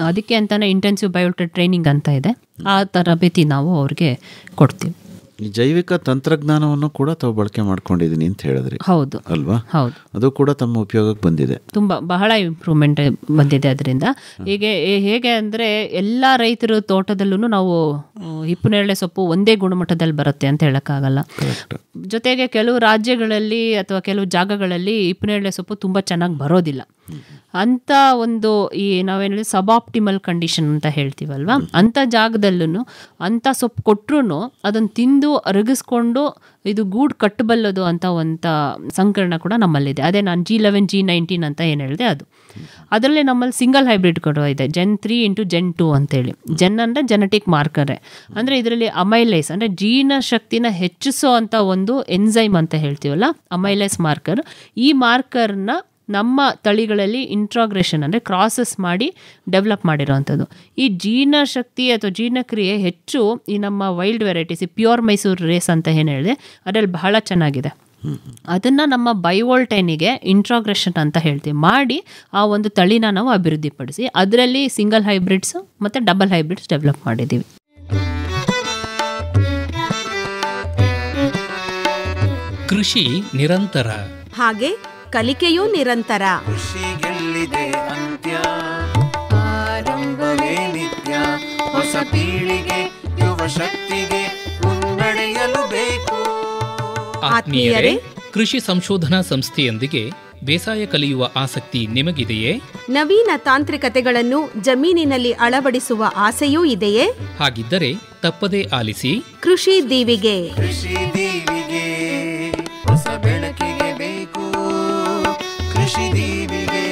ಅದಕ್ಕೆ ಅಂತಲೇ ಇಂಟೆನ್ಸಿವ್ ಬಯೋಟೆಕ್ ಟ್ರೈನಿಂಗ್ ಅಂತ ಇದೆ. ಆ ತರಬೇತಿ ನಾವು ಅವ್ರಿಗೆ ಕೊಡ್ತೀವಿ. ಈ ಜೈವಿಕ ತಂತ್ರಜ್ಞಾನವನ್ನು ಕೂಡ ತಾವು ಬಳಕೆ ಮಾಡ್ಕೊಂಡಿದ್ದೀನಿ ಅಂತ ಹೇಳಿದ್ರಿ. ಹೌದು ಅಲ್ವಾ? ಹೌದು. ಅದು ಕೂಡ ತಮ್ಮ ಉಪಯೋಗಕ್ಕೆ ಬಂದಿದೆ. ಬಹಳ ಇಂಪ್ರೂವ್ಮೆಂಟ್ ಬಂದಿದೆ ಅದರಿಂದ. ಹೇಗೆ ಅಂದರೆ ಎಲ್ಲ ರೈತರ ತೋಟದಲ್ಲೂ ನಾವು ಹಿಪ್ಪನೇರಳೆ ಸೊಪ್ಪು ಒಂದೇ ಗುಣಮಟ್ಟದಲ್ಲಿ ಬರುತ್ತೆ ಅಂತ ಹೇಳೋಕ್ಕಾಗಲ್ಲ. ಜೊತೆಗೆ ಕೆಲವು ರಾಜ್ಯಗಳಲ್ಲಿ ಅಥವಾ ಕೆಲವು ಜಾಗಗಳಲ್ಲಿ ಹಿಪ್ಪನೇರಳೆ ಸೊಪ್ಪು ತುಂಬ ಚೆನ್ನಾಗಿ ಬರೋದಿಲ್ಲ. ಅಂಥ ಒಂದು ಈ ನಾವೇನು ಸಬಾಪ್ಟಿಮಲ್ ಕಂಡೀಷನ್ ಅಂತ ಹೇಳ್ತೀವಲ್ವ, ಅಂಥ ಜಾಗದಲ್ಲೂ ಅಂಥ ಸೊಪ್ಪು ಕೊಟ್ಟರು ಅದನ್ನು ತಿಂದು ಅರಗಿಸ್ಕೊಂಡು ಇದು ಗೂಡು ಕಟ್ಟಬಲ್ಲದು ಅಂತ ಒಂದು ಸಂಕರಣ ಕೂಡ ನಮ್ಮಲ್ಲಿದೆ. ಅದೇ ನಾನು G11 G19 ಅಂತ ಏನು ಹೇಳಿದೆ ಅದು. ಅದರಲ್ಲಿ ನಮ್ಮಲ್ಲಿ ಸಿಂಗಲ್ ಹೈಬ್ರಿಡ್ ಕೂಡ ಇದೆ, Gen 3 into Gen 2 ಅಂತೇಳಿ. ಜೆನ್ ಅಂದರೆ ಜೆನೆಟಿಕ್ ಮಾರ್ಕರೇ, ಅಂದರೆ ಇದರಲ್ಲಿ ಅಮೈಲೈಸ್ ಅಂದರೆ ಜೀನ ಶಕ್ತಿನ ಹೆಚ್ಚಿಸೋ ಅಂಥ ಒಂದು ಎನ್ಸೈಮ್ ಅಂತ ಹೇಳ್ತೀವಲ್ಲ, ಅಮೈಲೈಸ್ ಮಾರ್ಕರ್. ಈ ಮಾರ್ಕರ್ನ ನಮ್ಮ ತಳಿಗಳಲ್ಲಿ ಇಂಟ್ರಾಗ್ರೇಷನ್ ಅಂದರೆ ಕ್ರಾಸಸ್ ಮಾಡಿ ಡೆವಲಪ್ ಮಾಡಿರೋವಂಥದ್ದು. ಈ ಜೀನ ಶಕ್ತಿ ಅಥವಾ ಜೀರ್ಣಕ್ರಿಯೆ ಹೆಚ್ಚು ಈ ನಮ್ಮ ವೈಲ್ಡ್ ವೆರೈಟೀಸ್, ಈ ಪ್ಯೂರ್ ಮೈಸೂರು ರೇಸ್ ಅಂತ ಏನು ಹೇಳಿದೆ ಅದರಲ್ಲಿ ಬಹಳ ಚೆನ್ನಾಗಿದೆ. ಅದನ್ನು ನಮ್ಮ ಬೈವೋಲ್ಟೈನಿಗೆ ಇಂಟ್ರಾಗ್ರೇಷನ್ ಅಂತ ಹೇಳ್ತೀವಿ ಮಾಡಿ ಆ ಒಂದು ತಳಿನ ನಾವು ಅಭಿವೃದ್ಧಿಪಡಿಸಿ ಅದರಲ್ಲಿ ಸಿಂಗಲ್ ಹೈಬ್ರಿಡ್ಸ್ ಮತ್ತು ಡಬಲ್ ಹೈಬ್ರಿಡ್ಸ್ ಡೆವಲಪ್ ಮಾಡಿದ್ದೀವಿ. ಕೃಷಿ ನಿರಂತರ, ಹಾಗೆ ಕಲಿಕೆಯೂ ನಿರಂತರ. ಕೃಷಿಗೆಲ್ಲಿದೆ ಅಂತ್ಯ, ಆರಂಭವೇ ನಿತ್ಯ. ಹೊಸ ಪೀಳಿಗೆ ಯುವ ಶಕ್ತಿಗೆ ಮುನ್ನಡೆಯಲು ಬೇಕು. ಆತ್ಮೀಯರೇ, ಕೃಷಿ ಸಂಶೋಧನಾ ಸಂಸ್ಥೆಯೊಂದಿಗೆ ಬೇಸಾಯ ಕಲಿಯುವ ಆಸಕ್ತಿ ನಿಮಗಿದೆಯೇ? ನವೀನ ತಾಂತ್ರಿಕತೆಗಳನ್ನು ಜಮೀನಿನಲ್ಲಿ ಅಳವಡಿಸುವ ಆಸೆಯೂ ಇದೆಯೇ? ಹಾಗಿದ್ದರೆ ತಪ್ಪದೇ ಆಲಿಸಿ ಕೃಷಿ ದೀವಿಗೆ. ಕೃಷಿ ದೀವಿಗೆ ಹೊಸ ಬೆಳಕಿಗೆ ಬೇಕು ಕೃಷಿ ದೀವಿಗೆ.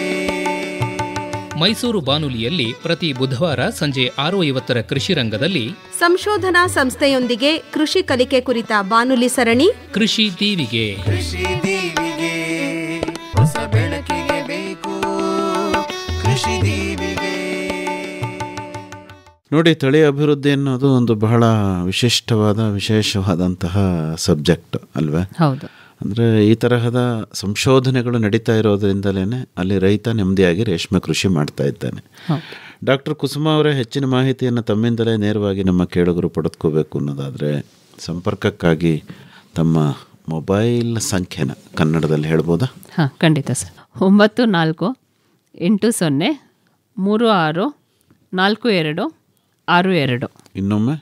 ಮೈಸೂರು ಬಾನುಲಿಯಲ್ಲಿ ಪ್ರತಿ ಬುಧವಾರ ಸಂಜೆ 6:50 ಕೃಷಿ ರಂಗದಲ್ಲಿ ಸಂಶೋಧನಾ ಸಂಸ್ಥೆಯೊಂದಿಗೆ ಕೃಷಿ ಕಲಿಕೆ ಕುರಿತ ಬಾನುಲಿ ಸರಣಿ ಕೃಷಿ ದೀವಿಗೆ. ಕೃಷಿ ದೀವಿಗೆ ಹೊಸ ಬೆಳಕಿಗೆ ಬೇಕು ಕೃಷಿ ದೀವಿಗೆ. ನೋಡಿ, ತಳಿ ಅಭಿವೃದ್ಧಿ ಅನ್ನೋದು ಒಂದು ಬಹಳ ವಿಶೇಷವಾದಂತಹ ಸಬ್ಜೆಕ್ಟ್ ಅಲ್ವೇ? ಹೌದು. ಅಂದರೆ ಈ ತರಹದ ಸಂಶೋಧನೆಗಳು ನಡೀತಾ ಇರೋದ್ರಿಂದಲೇ ಅಲ್ಲಿ ರೈತ ನೆಮ್ಮದಿಯಾಗಿ ರೇಷ್ಮೆ ಕೃಷಿ ಮಾಡ್ತಾ ಇದ್ದಾನೆ. ಡಾಕ್ಟರ್ ಕುಸುಮ ಅವರೇ, ಹೆಚ್ಚಿನ ಮಾಹಿತಿಯನ್ನು ತಮ್ಮಿಂದಲೇ ನೇರವಾಗಿ ನಮ್ಮ ಕೇಳುಗರು ಪಡೆದುಕೋಬೇಕು ಅನ್ನೋದಾದರೆ ಸಂಪರ್ಕಕ್ಕಾಗಿ ತಮ್ಮ ಮೊಬೈಲ್ ಸಂಖ್ಯೆನ ಕನ್ನಡದಲ್ಲಿ ಹೇಳ್ಬೋದಾ? ಹಾಂ, ಖಂಡಿತ ಸರ್. 9480464262. ಇನ್ನೊಮ್ಮೆ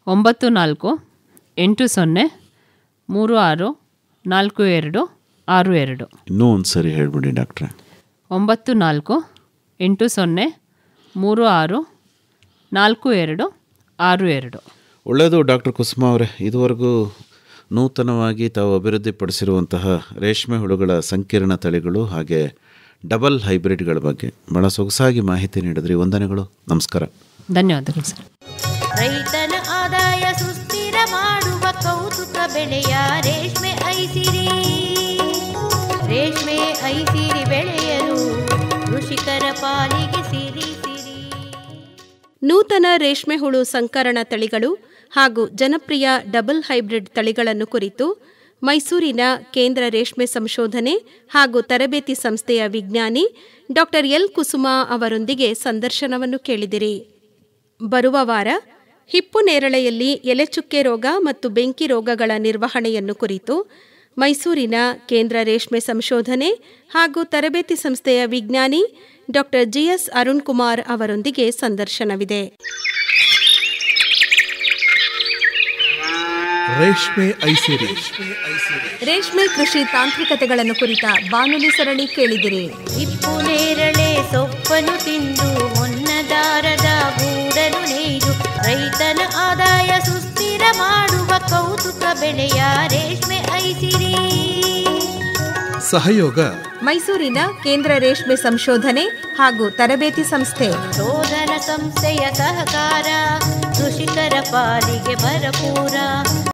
9480464262. ಇನ್ನೂ ಒಂದು ಸರಿ ಹೇಳ್ಬಿಡಿ ಡಾಕ್ಟ್ರೆ. 9480464262. ಒಳ್ಳೆಯದು ಡಾಕ್ಟರ್ ಕುಸುಮ ಅವರೇ, ಇದುವರೆಗೂ ನೂತನವಾಗಿ ತಾವು ಅಭಿವೃದ್ಧಿಪಡಿಸಿರುವಂತಹ ರೇಷ್ಮೆ ಹುಳುಗಳ ಸಂಕೀರ್ಣ ತಳಿಗಳು ಹಾಗೆ ಡಬಲ್ ಹೈಬ್ರಿಡ್ಗಳ ಬಗ್ಗೆ ಬಹಳ ಸೊಗಸಾಗಿ ಮಾಹಿತಿ ನೀಡಿದ್ರಿ. ವಂದನೆಗಳು, ನಮಸ್ಕಾರ. ಧನ್ಯವಾದಗಳು ಸರ್. ರೈತನ ಆದಾಯ ಸುಸ್ಥಿರ ಮಾಡುವ ಕೌತುಕ ಬೆಳೆಯ ರೇಷ್ಮೆ ಐಸಿರಿ. ರೇಷ್ಮೆ ಐಸಿರಿ ಬೆಳೆಯಲು ಕೃಷಿಕರ ಪಾಲಿಗೆ ಸಿರಿ ಸಿರಿ. ನೂತನ ರೇಷ್ಮೆ ಹುಳು ಸಂಕರಣ ತಳಿಗಳು ಹಾಗೂ ಜನಪ್ರಿಯ ಡಬಲ್ ಹೈಬ್ರಿಡ್ ತಳಿಗಳನ್ನು ಕುರಿತು ಮೈಸೂರಿನ ಕೇಂದ್ರ ರೇಷ್ಮೆ ಸಂಶೋಧನೆ ಹಾಗೂ ತರಬೇತಿ ಸಂಸ್ಥೆಯ ವಿಜ್ಞಾನಿ ಡಾಕ್ಟರ್ ಎಲ್ ಕುಸುಮಾ ಅವರೊಂದಿಗೆ ಸಂದರ್ಶನವನ್ನು ಕೇಳಿದಿರಿ. ಬರುವ ವಾರ ಹಿಪ್ಪು ನೇರಳೆಯಲ್ಲಿ ಎಲೆಚುಕ್ಕೆ ರೋಗ ಮತ್ತು ಬೆಂಕಿ ರೋಗಗಳ ನಿರ್ವಹಣೆಯನ್ನು ಕುರಿತು ಮೈಸೂರಿನ ಕೇಂದ್ರ ರೇಷ್ಮೆ ಸಂಶೋಧನೆ ಹಾಗೂ ತರಬೇತಿ ಸಂಸ್ಥೆಯ ವಿಜ್ಞಾನಿ ಡಾಕ್ಟರ್ ಜಿಎಸ್ ಅರುಣ್ ಕುಮಾರ್ ಅವರೊಂದಿಗೆ ಸಂದರ್ಶನವಿದೆ. ರೇಷ್ಮೆ ಐಸಿರಿ. ರೇಷ್ಮೆ ಕೃಷಿ ತಾಂತ್ರಿಕತೆಗಳನ್ನು ಕುರಿತ ಬಾನುಲಿ ಸರಣಿ ಕೇಳಿದಿರಿ. ಹಿಪ್ಪು ನೇರಳೆ ಸೊಪ್ಪನ್ನು ತಿಂದು ಹೊನ್ನದಾರದ ಗೂಡನ್ನು ನೇಯ್ದು ರೈತನ ಆದಾಯ ಸುಸ್ಥಿರ ಮಾಡುವ ಕೌತುಕ ಬೆಳೆಯ ರೇಷ್ಮೆ ಐಸಿರಿ. ಸಹಯೋಗ ಮೈಸೂರಿನ ಕೇಂದ್ರ ರೇಷ್ಮೆ ಸಂಶೋಧನೆ ಹಾಗೂ ತರಬೇತಿ ಸಂಸ್ಥೆ. ಶೋಧನ ಸಂಸ್ಥೆಯ ಸಹಕಾರ ಕೃಷಿಕರ ಪಾಲಿಗೆ ಭರಪೂರ.